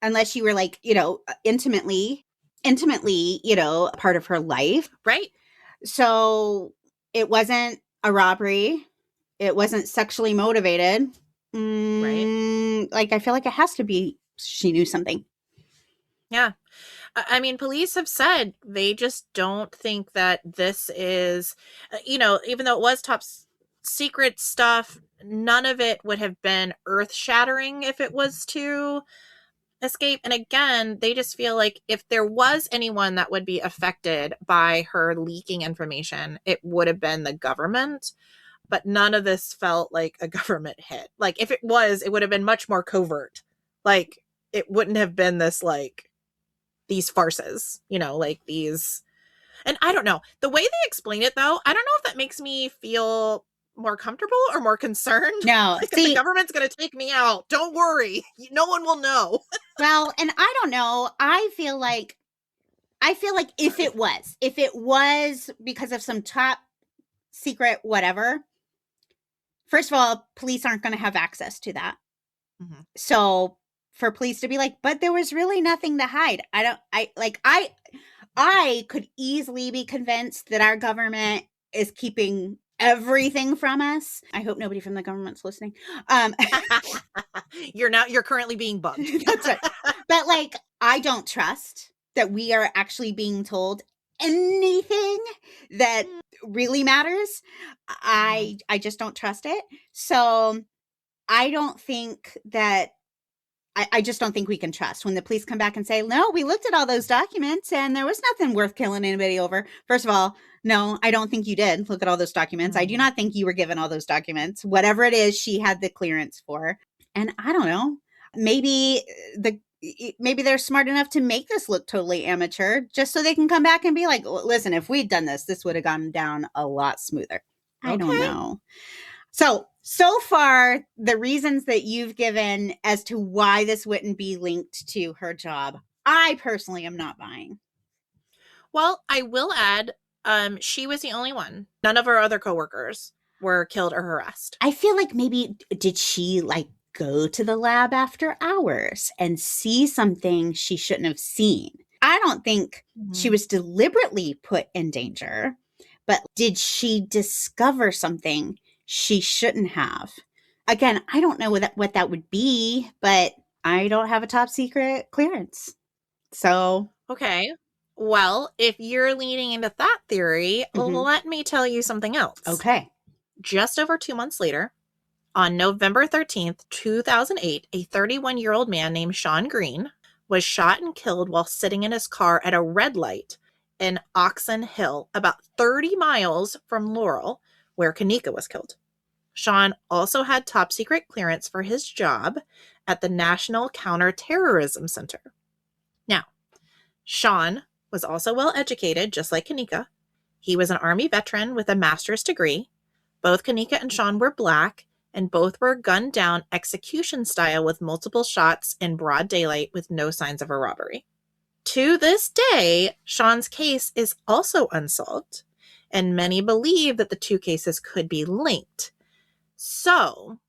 unless you were like, intimately, a part of her life. Right. So it wasn't a robbery. It wasn't sexually motivated. Right. Like I feel like it has to be she knew something. Yeah. I mean, police have said they just don't think that this is, even though it was top secret stuff, none of it would have been earth shattering if it was to escape. And again, they just feel like if there was anyone that would be affected by her leaking information, it would have been the government. But none of this felt like a government hit. Like, if it was, it would have been much more covert. Like, it wouldn't have been this, like, these farces, like these. And I don't know. The way they explain it, though, I don't know if that makes me feel more comfortable or more concerned. No, Like, if the see, government's going to take me out, don't worry. No one will know. well, and I don't know. I feel like if it was because of some top secret whatever, first of all, police aren't going to have access to that. Mhm. So for police to be like, but there was really nothing to hide. I could easily be convinced that our government is keeping everything from us. I hope nobody from the government's listening. You're currently being bugged. That's right. But like, I don't trust that we are actually being told anything that really matters. I just don't trust it. So I don't think that I just don't think we can trust when the police come back and say, no, we looked at all those documents and there was nothing worth killing anybody over. First of all, no, I don't think you did look at all those documents. I do not think you were given all those documents. Whatever it is, she had the clearance for. And I don't know, maybe they're smart enough to make this look totally amateur just so they can come back and be like, listen, if we'd done this, this would have gone down a lot smoother. I don't know. So far, the reasons that you've given as to why this wouldn't be linked to her job, I personally am not buying. Well, I will add, she was the only one. None of her other coworkers were killed or harassed. I feel like maybe, did she like go to the lab after hours and see something she shouldn't have seen? I don't think she was deliberately put in danger, but did she discover something she shouldn't have? Again, I don't know what that would be, but I don't have a top secret clearance. So. Okay. Well, if you're leaning into that theory, let me tell you something else. Okay. Just over 2 months later, on November 13th, 2008, a 31-year-old man named Sean Green was shot and killed while sitting in his car at a red light in Oxon Hill, about 30 miles from Laurel, where Kanika was killed. Sean also had top secret clearance for his job at the National Counterterrorism Center. Now, Sean was also well educated, just like Kanika. He was an Army veteran with a master's degree. Both Kanika and Sean were Black, and both were gunned down execution style with multiple shots in broad daylight with no signs of a robbery. To this day, Sean's case is also unsolved, and many believe that the two cases could be linked. So,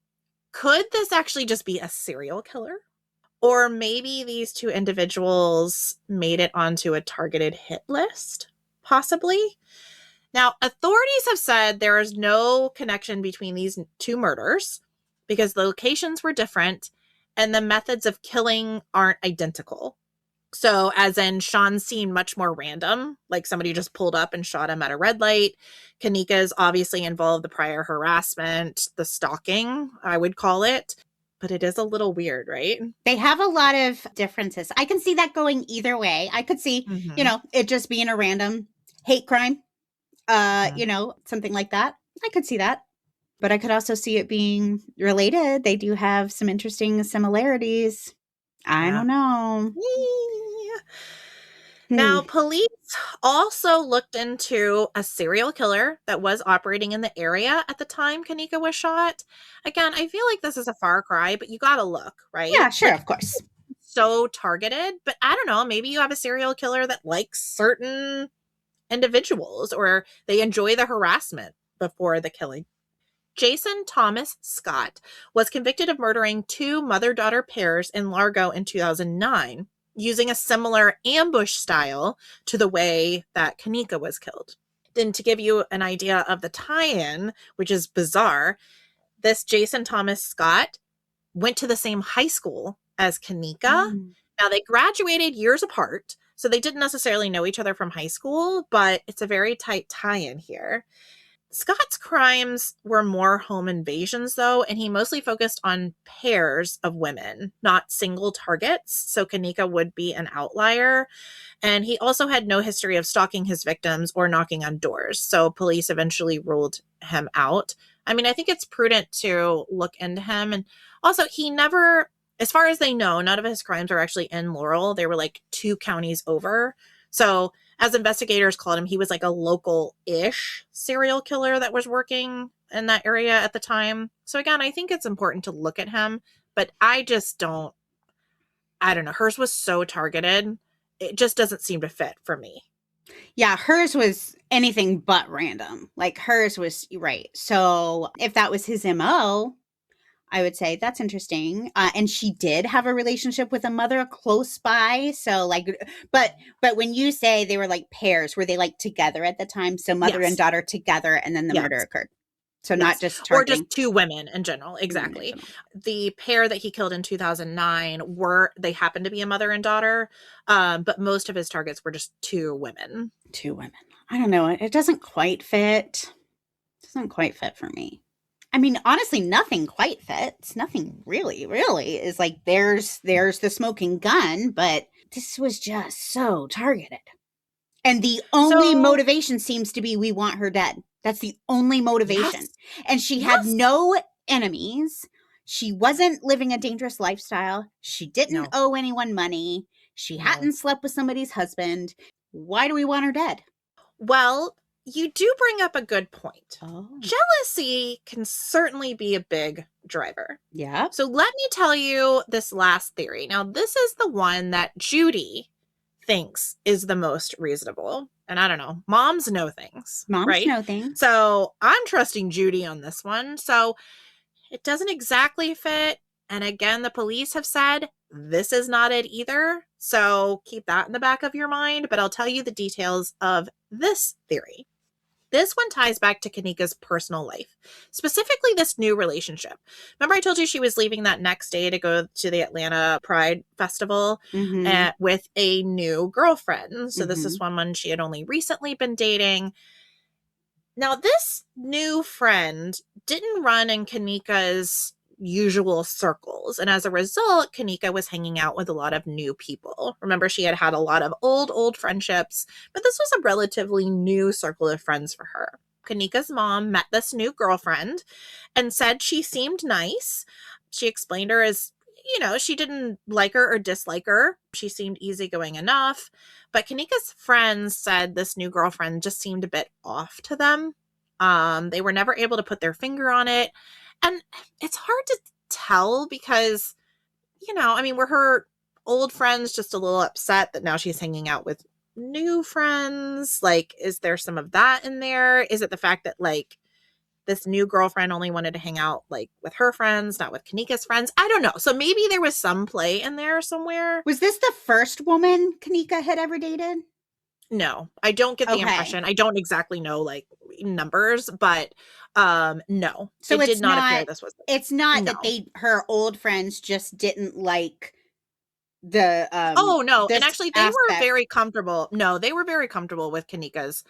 could this actually just be a serial killer? Or maybe these two individuals made it onto a targeted hit list? Possibly. Now, authorities have said there is no connection between these two murders because the locations were different and the methods of killing aren't identical. So, as in, Sean seemed much more random, like somebody just pulled up and shot him at a red light. Kanika's obviously involved the prior harassment, the stalking, I would call it. But it is a little weird, right? They have a lot of differences. I can see that going either way. I could see, it just being a random hate crime, something like that. I could see that. But I could also see it being related. They do have some interesting similarities. I don't know. Now, police also looked into a serial killer that was operating in the area at the time Kanika was shot. Again, I feel like this is a far cry, but you gotta look, right? Yeah, sure, of course. So targeted, but I don't know, maybe you have a serial killer that likes certain individuals or they enjoy the harassment before the killing. Jason Thomas Scott was convicted of murdering two mother-daughter pairs in Largo in 2009. Using a similar ambush style to the way that Kanika was killed. Then to give you an idea of the tie-in, which is bizarre, this Jason Thomas Scott went to the same high school as Kanika. Now, they graduated years apart, so they didn't necessarily know each other from high school, but it's a very tight tie-in here. Scott's crimes were more home invasions, though, and he mostly focused on pairs of women, not single targets. So Kanika would be an outlier. And he also had no history of stalking his victims or knocking on doors. So police eventually ruled him out. I mean, I think it's prudent to look into him. And also, he never, as far as they know, none of his crimes are actually in Laurel. They were like 2 counties over. So as investigators called him, he was like a local-ish serial killer that was working in that area at the time. So again, I think it's important to look at him, but I don't know. Hers was so targeted. It just doesn't seem to fit for me. Yeah, hers was anything but random. Like hers was, right. So if that was his MO, I would say that's interesting. And she did have a relationship with a mother close by. So like, but when you say they were like pairs, were they like together at the time? So mother and Yes. daughter together, and then the murder Yes. occurred. So not Yes. just Or just targeting two women in general. women in Exactly. general. The pair that he killed in 2009 they happened to be a mother and daughter. But most of his targets were just two women. Two women. I don't know. It doesn't quite fit. It doesn't quite fit for me. I mean, honestly, nothing quite fits. Nothing really, really is like there's the smoking gun, but this was just so targeted. And the only So, motivation seems to be we want her dead. That's the only motivation. yes. And she had Yes. no enemies. She wasn't living a dangerous lifestyle. She didn't No. owe anyone money. She No. hadn't slept with somebody's husband. Why do we want her dead? Well, you do bring up a good point. Oh. Jealousy can certainly be a big driver. Yeah. So let me tell you this last theory. Now, this is the one that Judy thinks is the most reasonable. And I don't know, moms know things. Moms right? know things. So I'm trusting Judy on this one. So it doesn't exactly fit. And again, the police have said this is not it either. So keep that in the back of your mind. But I'll tell you the details of this theory. This one ties back to Kanika's personal life, specifically this new relationship. Remember I told you she was leaving that next day to go to the Atlanta Pride Festival with a new girlfriend. So this is one she had only recently been dating. Now, this new friend didn't run in Kanika's usual circles. And as a result, Kanika was hanging out with a lot of new people. Remember, she had a lot of old friendships, but this was a relatively new circle of friends for her. Kanika's mom met this new girlfriend and said she seemed nice. She explained her as, she didn't like her or dislike her. She seemed easygoing enough. But Kanika's friends said this new girlfriend just seemed a bit off to them. They were never able to put their finger on it. And it's hard to tell because, were her old friends just a little upset that now she's hanging out with new friends? Like, is there some of that in there? Is it the fact that, like, this new girlfriend only wanted to hang out, like, with her friends, not with Kanika's friends? I don't know. So maybe there was some play in there somewhere. Was this the first woman Kanika had ever dated? No, I don't get the impression. I don't exactly know, like, numbers, but no. So it did not appear this was. It's not that her old friends just didn't like the oh no, and actually they aspect. were very comfortable. No, they were very comfortable with Kanika's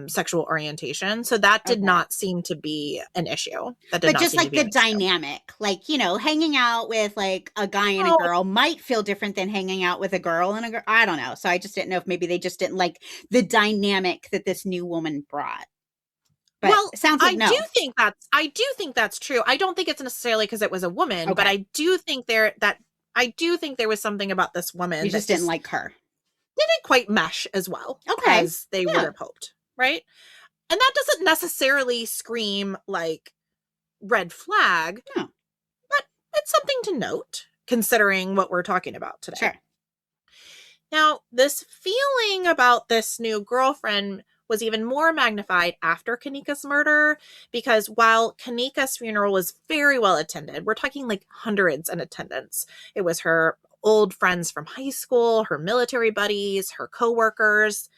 sexual orientation, so that did not seem to be an issue. That did but not just seem like to be the dynamic, like, hanging out with like a guy and a girl might feel different than hanging out with a girl and a girl. I don't know. So I just didn't know if maybe they just didn't like the dynamic that this new woman brought. But well, it sounds like I do think that's true. I don't think it's necessarily because it was a woman, but I do think there was something about this woman you just didn't like her. Didn't quite mesh as well as they would have hoped, right? And that doesn't necessarily scream like red flag, but it's something to note considering what we're talking about today. Sure. Now, this feeling about this new girlfriend was even more magnified after Kanika's murder, because while Kanika's funeral was very well attended, we're talking like hundreds in attendance. It was her old friends from high school, her military buddies, her coworkers.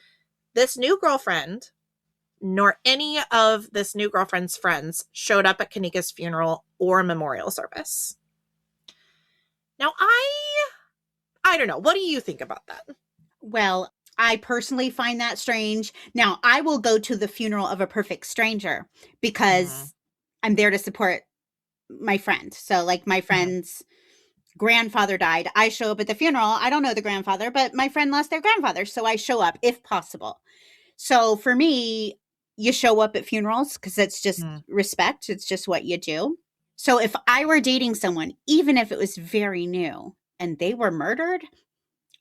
This new girlfriend, nor any of this new girlfriend's friends showed up at Kanika's funeral or memorial service. Now, I don't know. What do you think about that? Well, I personally find that strange. Now, I will go to the funeral of a perfect stranger because I'm there to support my friend. So, like, my friend's grandfather died. I show up at the funeral. I don't know the grandfather, but my friend lost their grandfather. So I show up if possible. So for me, you show up at funerals because it's just respect. It's just what you do. So if I were dating someone, even if it was very new and they were murdered,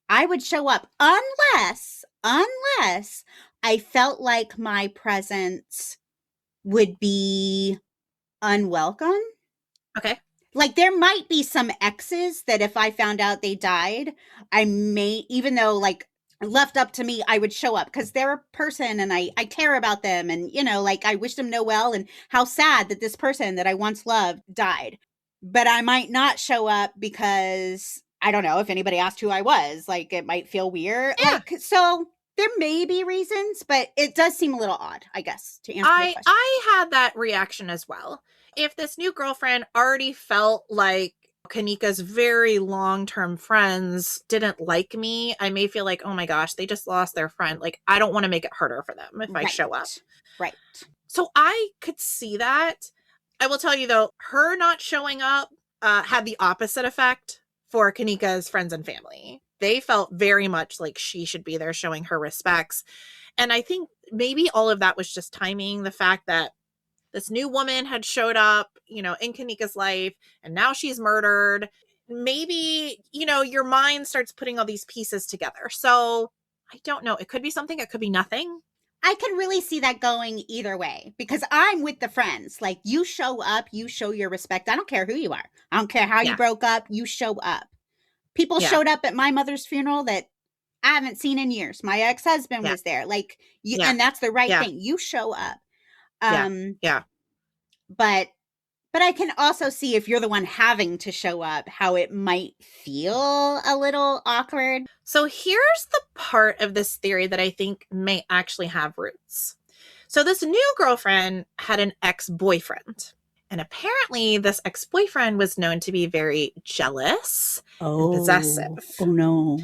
I would show up unless I felt like my presence would be unwelcome. Okay. Like there might be some exes that if I found out they died, I may, even though like left up to me, I would show up because they're a person and I care about them and, like I wish them no well and how sad that this person that I once loved died. but I might not show up because I don't know if anybody asked who I was. Like, it might feel weird. Yeah. Like, so there may be reasons, but it does seem a little odd, I guess, to answer your question. I had that reaction as well. If this new girlfriend already felt like Kanika's very long-term friends didn't like me, I may feel like, oh my gosh, they just lost their friend. Like, I don't want to make it harder for them if I show up. Right. So I could see that. I will tell you though, her not showing up had the opposite effect for Kanika's friends and family. They felt very much like she should be there showing her respects. And I think maybe all of that was just timing, the fact that this new woman had showed up, in Kanika's life, and now she's murdered. Maybe, your mind starts putting all these pieces together. So I don't know. It could be something. It could be nothing. I can really see that going either way because I'm with the friends. Like, you show up, you show your respect. I don't care who you are. I don't care how you broke up. You show up. People showed up at my mother's funeral that I haven't seen in years. My ex-husband was there. Like, and that's the right thing. You show up. But I can also see if you're the one having to show up, how it might feel a little awkward. So here's the part of this theory that I think may actually have roots. So this new girlfriend had an ex-boyfriend. And apparently this ex-boyfriend was known to be very jealous and possessive. Oh, no.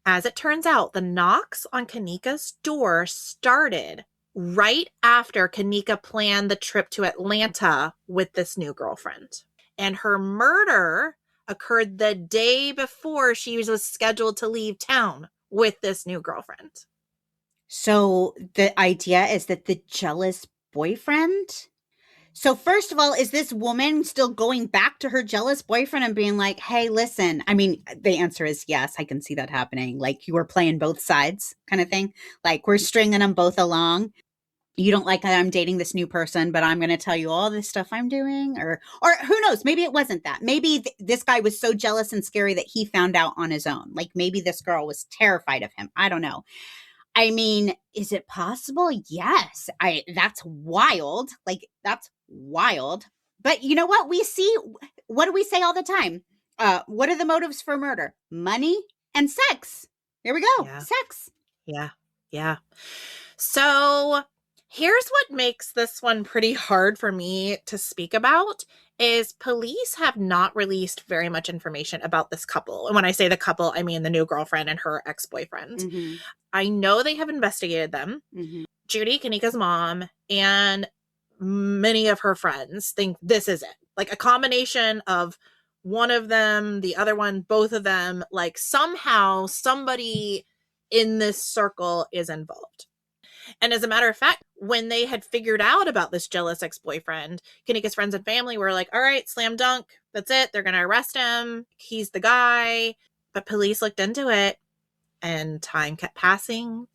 As it turns out, the knocks on Kanika's door started right after Kanika planned the trip to Atlanta with this new girlfriend. And her murder occurred the day before she was scheduled to leave town with this new girlfriend. So the idea is that the jealous boyfriend... So first of all, is this woman still going back to her jealous boyfriend and being like, hey, listen, I mean, the answer is yes, I can see that happening. Like, you were playing both sides kind of thing. Like, we're stringing them both along. You don't like that I'm dating this new person, but I'm going to tell you all this stuff I'm doing. Or who knows, maybe it wasn't that. Maybe this guy was so jealous and scary that he found out on his own. Like, maybe this girl was terrified of him. I don't know. I mean, is it possible? Yes. That's wild. Like, that's wild. But you know what? What do we say all the time? What are the motives for murder? Money and sex. Here we go. Yeah. Sex. Yeah. So here's what makes this one pretty hard for me to speak about is police have not released very much information about this couple. And when I say the couple, I mean the new girlfriend and her ex-boyfriend. Mm-hmm. I know they have investigated them. Mm-hmm. Judy, Kanika's mom, and many of her friends think this is it. Like a combination of one of them, the other one, both of them, like somehow somebody in this circle is involved. And as a matter of fact, when they had figured out about this jealous ex-boyfriend, Kanika's friends and family were like, all right, slam dunk. That's it. They're going to arrest him. He's the guy. But police looked into it and time kept passing.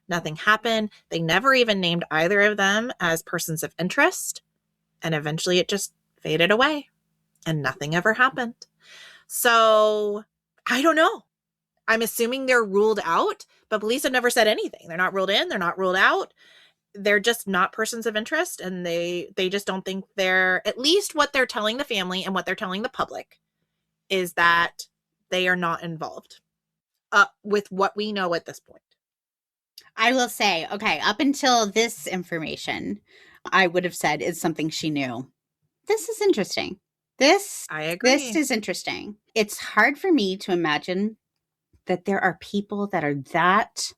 Nothing happened. They never even named either of them as persons of interest. And eventually it just faded away and nothing ever happened. So I don't know. I'm assuming they're ruled out, but police have never said anything. They're not ruled in. They're not ruled out. They're just not persons of interest. And they just don't think they're, at least what they're telling the family and what they're telling the public is that they are not involved with what we know at this point. I will say, okay, up until this information, I would have said is something she knew. This is interesting. I agree. This is interesting. It's hard for me to imagine that there are people that are that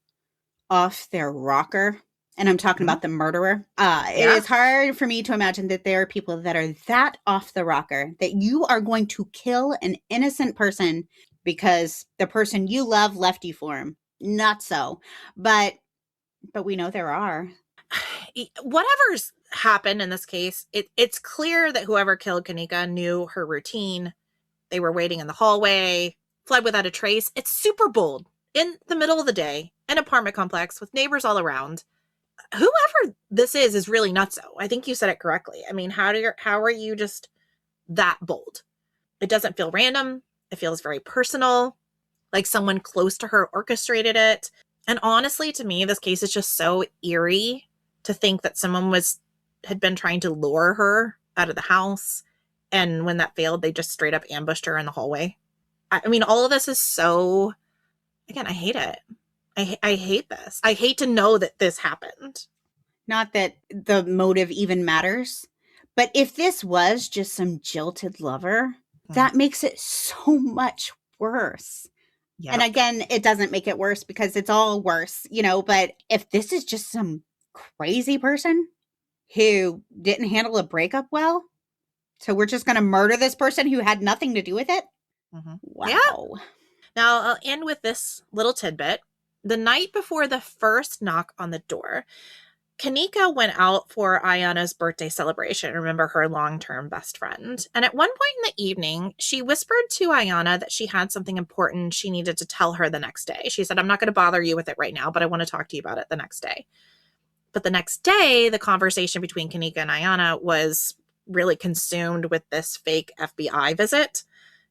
off their rocker. And I'm talking about the murderer. It is hard for me to imagine that there are people that are that off the rocker that you are going to kill an innocent person because the person you love left you for him. Not so. But we know there are. Whatever's happened in this case, it's clear that whoever killed Kanika knew her routine. They were waiting in the hallway, fled without a trace. It's super bold. In the middle of the day, an apartment complex with neighbors all around. Whoever this is really nutso. I think you said it correctly. I mean, how are you just that bold? It doesn't feel random. It feels very personal, like someone close to her orchestrated it. And honestly, to me, this case is just so eerie to think that someone had been trying to lure her out of the house And when that failed, they just straight up ambushed her in the hallway. I mean, all of this is so, again, I hate it. I hate this. I hate to know that this happened. Not that the motive even matters, but if this was just some jilted lover, that makes it so much worse. Yep. And again, it doesn't make it worse because it's all worse, but if this is just some crazy person who didn't handle a breakup well, so we're just going to murder this person who had nothing to do with it? Mm-hmm. Wow. Yeah. Now, I'll end with this little tidbit. The night before the first knock on the door, Kanika went out for Ayana's birthday celebration. Remember, her long-term best friend. And at one point in the evening, she whispered to Ayana that she had something important she needed to tell her the next day. She said, I'm not going to bother you with it right now, but I want to talk to you about it the next day. But the next day, the conversation between Kanika and Ayana was really consumed with this fake FBI visit.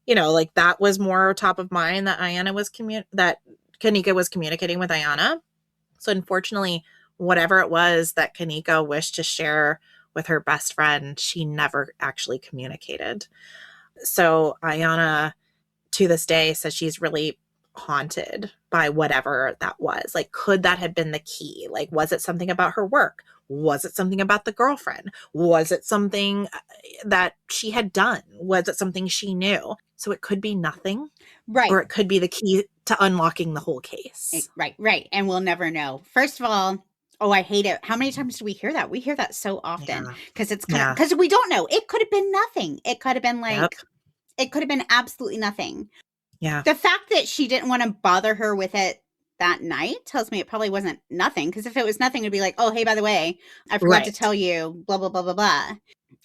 Like that was more top of mind that that Kanika was communicating with Ayana. So unfortunately, whatever it was that Kanika wished to share with her best friend, she never actually communicated. So Ayana, to this day, says she's really haunted by whatever that was. Like, could that have been the key? Like, was it something about her work? Was it something about the girlfriend? Was it something that she had done? Was it something she knew? So it could be nothing. Right. Or it could be the key to unlocking the whole case. Right. And we'll never know. First of all, I hate it. How many times do we hear that? We hear that so often because it's because we don't know. It could have been nothing. It could have been it could have been absolutely nothing. Yeah. The fact that she didn't want to bother her with it that night tells me it probably wasn't nothing. Because if it was nothing, it'd be like, oh, hey, by the way, I forgot to tell you, blah, blah, blah, blah, blah.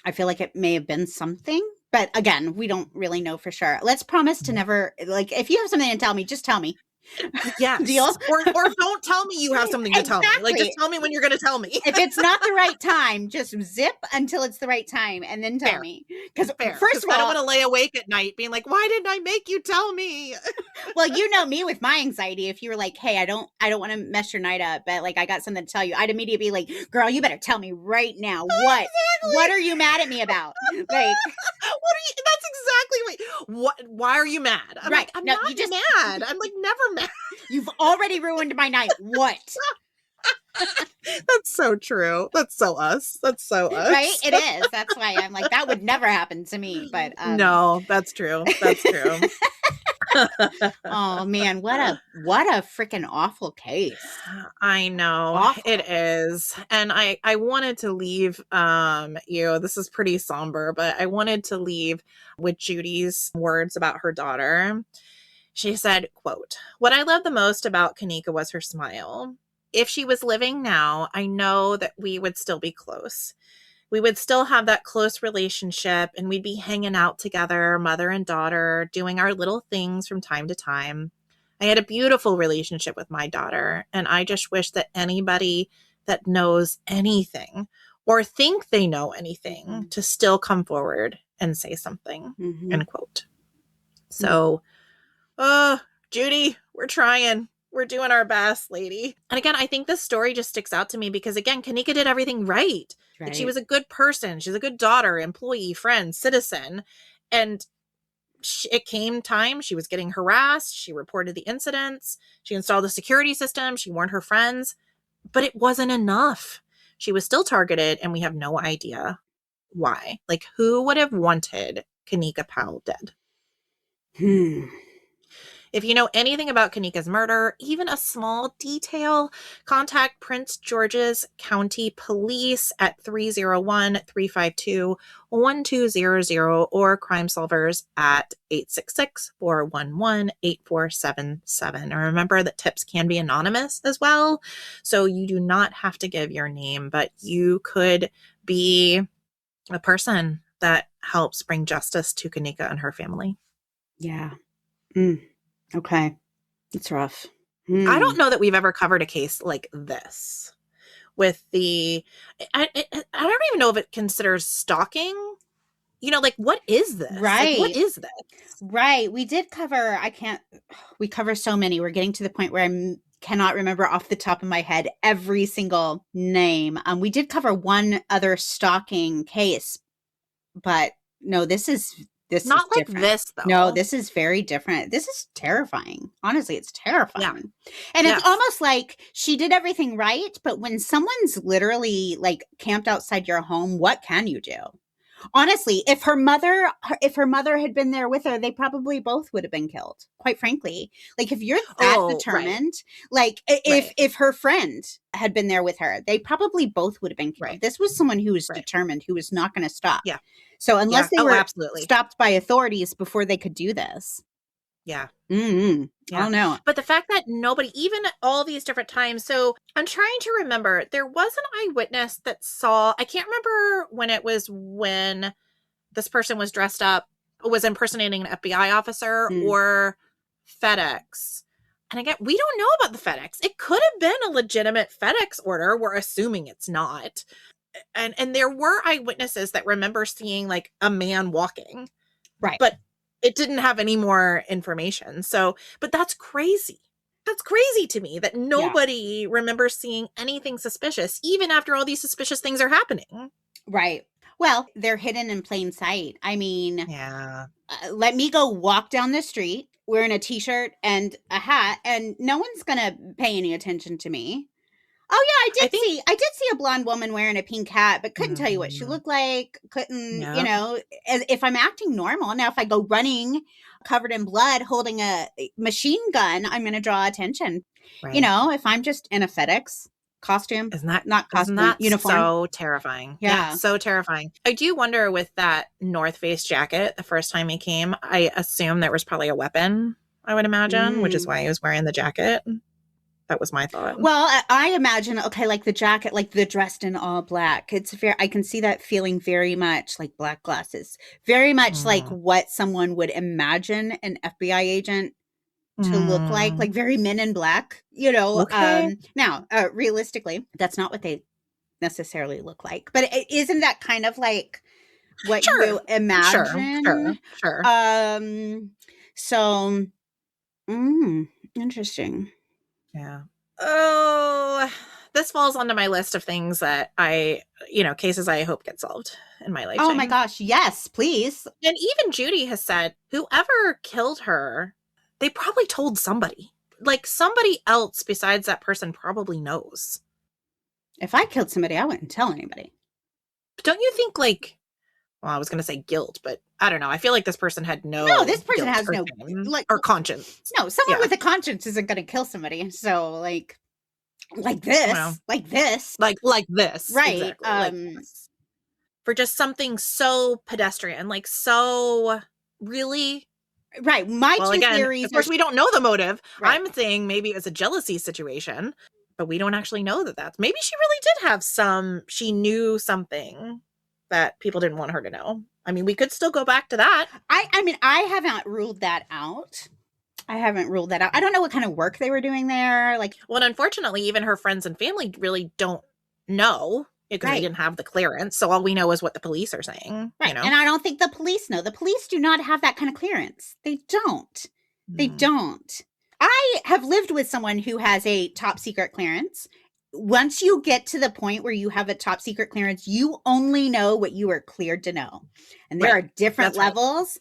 I feel like it may have been something. But again, we don't really know for sure. Let's promise to never, if you have something to tell me, just tell me. Yes. Deal? Or don't tell me you have something to tell me. Like, just tell me when you're going to tell me. If it's not the right time, just zip until it's the right time and then tell me. Because first of all, I don't want to lay awake at night being like, why didn't I make you tell me? Well, you know me with my anxiety. If you were like, hey, I don't want to mess your night up, but like I got something to tell you, I'd immediately be like, girl, you better tell me right now. What? Exactly. What are you mad at me about? Like, that's exactly what. Why are you mad? I'm like, I'm not mad. I'm like, never mad. You've already ruined my night. What? That's so true. That's so us. Right? It is. That's why I'm like, that would never happen to me. But no, that's true. That's true. Oh man, what a freaking awful case. I know. Awful. It is. And I wanted to leave this is pretty somber, but I wanted to leave with Judy's words about her daughter. She said, quote, "What I love the most about Kanika was her smile. If she was living now, I know that we would still be close. We would still have that close relationship and we'd be hanging out together, mother and daughter, doing our little things from time to time. I had a beautiful relationship with my daughter, and I just wish that anybody that knows anything or think they know anything to still come forward and say something," end quote. So, Judy, we're trying. We're doing our best, lady. And again, I think this story just sticks out to me because, again, Kanika did everything right. Like, she was a good person. She's a good daughter, employee, friend, citizen. And it came time. She was getting harassed. She reported the incidents. She installed a security system. She warned her friends. But it wasn't enough. She was still targeted, and we have no idea why. Like, who would have wanted Kanika Powell dead? If you know anything about Kanika's murder, even a small detail, contact Prince George's County Police at 301-352-1200 or Crime Solvers at 866-411-8477. And remember that tips can be anonymous as well, so you do not have to give your name, but you could be a person that helps bring justice to Kanika and her family. Yeah. Okay. It's rough. I don't know that we've ever covered a case like this with I don't even know if it considers stalking. Like, what is this? Right. Like, what is this? Right. We did cover, we cover so many. We're getting to the point where I cannot remember off the top of my head every single name. We did cover one other stalking case, but No, this is Not like different. this, No, though. this is very different. This is terrifying. Honestly, it's Yeah. terrifying. And Yes. it's almost like she did everything right, but when someone's literally like camped outside your home, what can you do? Honestly, if her mother had been there with her, they probably both would have been killed. Quite frankly, like if you're that determined, like if her friend had been there with her, they probably both would have been killed. This was someone who was determined, who was not going to stop. Yeah. So unless they were absolutely stopped by authorities before they could do this. Yeah. I don't know. But the fact that nobody, even all these different times. So I'm trying to remember, there was an eyewitness that saw, I can't remember when it was, when this person was dressed up, was impersonating an FBI officer or FedEx. And again, we don't know about the FedEx. It could have been a legitimate FedEx order. We're assuming it's not. And there were eyewitnesses that remember seeing like a man walking. Right. But it didn't have any more information. So, but that's crazy. That's crazy to me that nobody remembers seeing anything suspicious, even after all these suspicious things are happening. Right. Well, they're hidden in plain sight. I mean, let me go walk down the street wearing a t-shirt and a hat, and no one's going to pay any attention to me. Oh yeah, I did see a blonde woman wearing a pink hat, but couldn't tell you what she looked like. Couldn't, you know, if I'm acting normal. Now, if I go running covered in blood, holding a machine gun, I'm going to draw attention. Right. You know, if I'm just in a FedEx costume, uniform. So terrifying. Yeah, so terrifying. I do wonder with that North Face jacket, the first time he came, I assume there was probably a weapon, I would imagine, which is why he was wearing the jacket. That was my thought. Well, I imagine, okay, like the jacket, like the dressed in all black. It's I can see that feeling very much like black glasses, very much like what someone would imagine an FBI agent to look like very Men in Black, you know. Okay. Now, realistically, that's not what they necessarily look like, but isn't that kind of like what you imagine? Sure. So, interesting. Yeah. Oh, this falls onto my list of things that cases I hope get solved in my lifetime. Oh my gosh. Yes, please. And even Judy has said, whoever killed her, they probably told somebody. Like somebody else besides that person probably knows. If I killed somebody, I wouldn't tell anybody. But don't you think I was going to say guilt, but I don't know. I feel like this person had this person has no or conscience. No, someone with a conscience isn't going to kill somebody. So like this, like this, right? Exactly, this. For just something so pedestrian, like so really. Right. My two theories. Of course, we don't know the motive. Right. I'm saying maybe it was a jealousy situation, but we don't actually know that. Maybe she really did have she knew something that people didn't want her to know. I mean, we could still go back to that. I mean, I haven't ruled that out. I don't know what kind of work they were doing there. Well, unfortunately, even her friends and family really don't know because they didn't have the clearance. So all we know is what the police are saying. Right. You know? And I don't think the police know. The police do not have that kind of clearance. They don't. They don't. I have lived with someone who has a top secret clearance. Once you get to the point where you have a top secret clearance, you only know what you are cleared to know. And there are different levels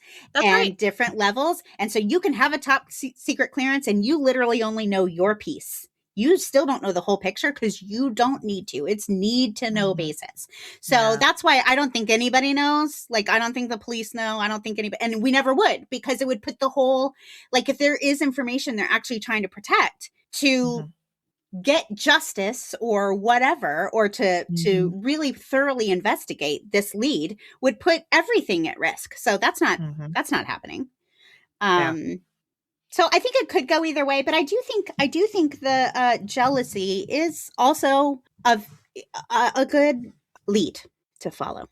different levels. And so you can have a top secret clearance and you literally only know your piece. You still don't know the whole picture because you don't need to. It's need to know basis. So that's why I don't think anybody knows. Like, I don't think the police know. I don't think anybody, and we never would, because it would put the whole, like, if there is information they're actually trying to protect to get justice or whatever, or to really thoroughly investigate this lead, would put everything at risk. So that's not happening. So I think it could go either way, but I do think the jealousy is also a good lead to follow.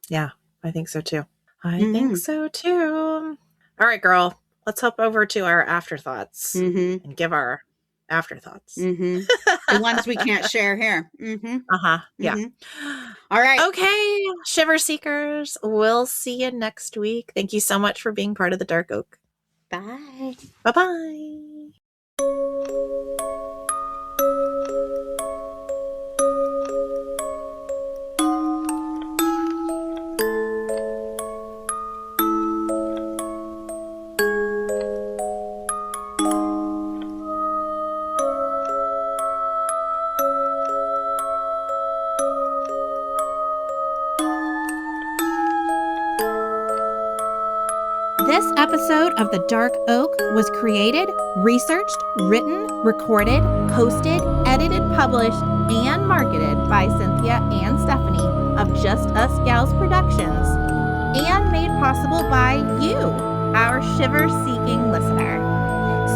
Yeah, I think so too. I think so too. All right, girl, let's hop over to our afterthoughts and give our afterthoughts. The ones we can't share here. Yeah. All right. Okay, Shiver Seekers, we'll see you next week. Thank you so much for being part of the Dark Oak. Bye. Bye-bye. episode of The Dark Oak was created, researched, written, recorded, hosted, edited, published, and marketed by Cynthia and Stephanie of Just Us Gals Productions, and made possible by you, our shiver-seeking listener.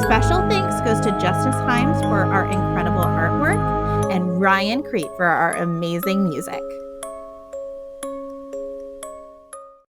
Special thanks goes to Justice Himes for our incredible artwork and Ryan Creep for our amazing music.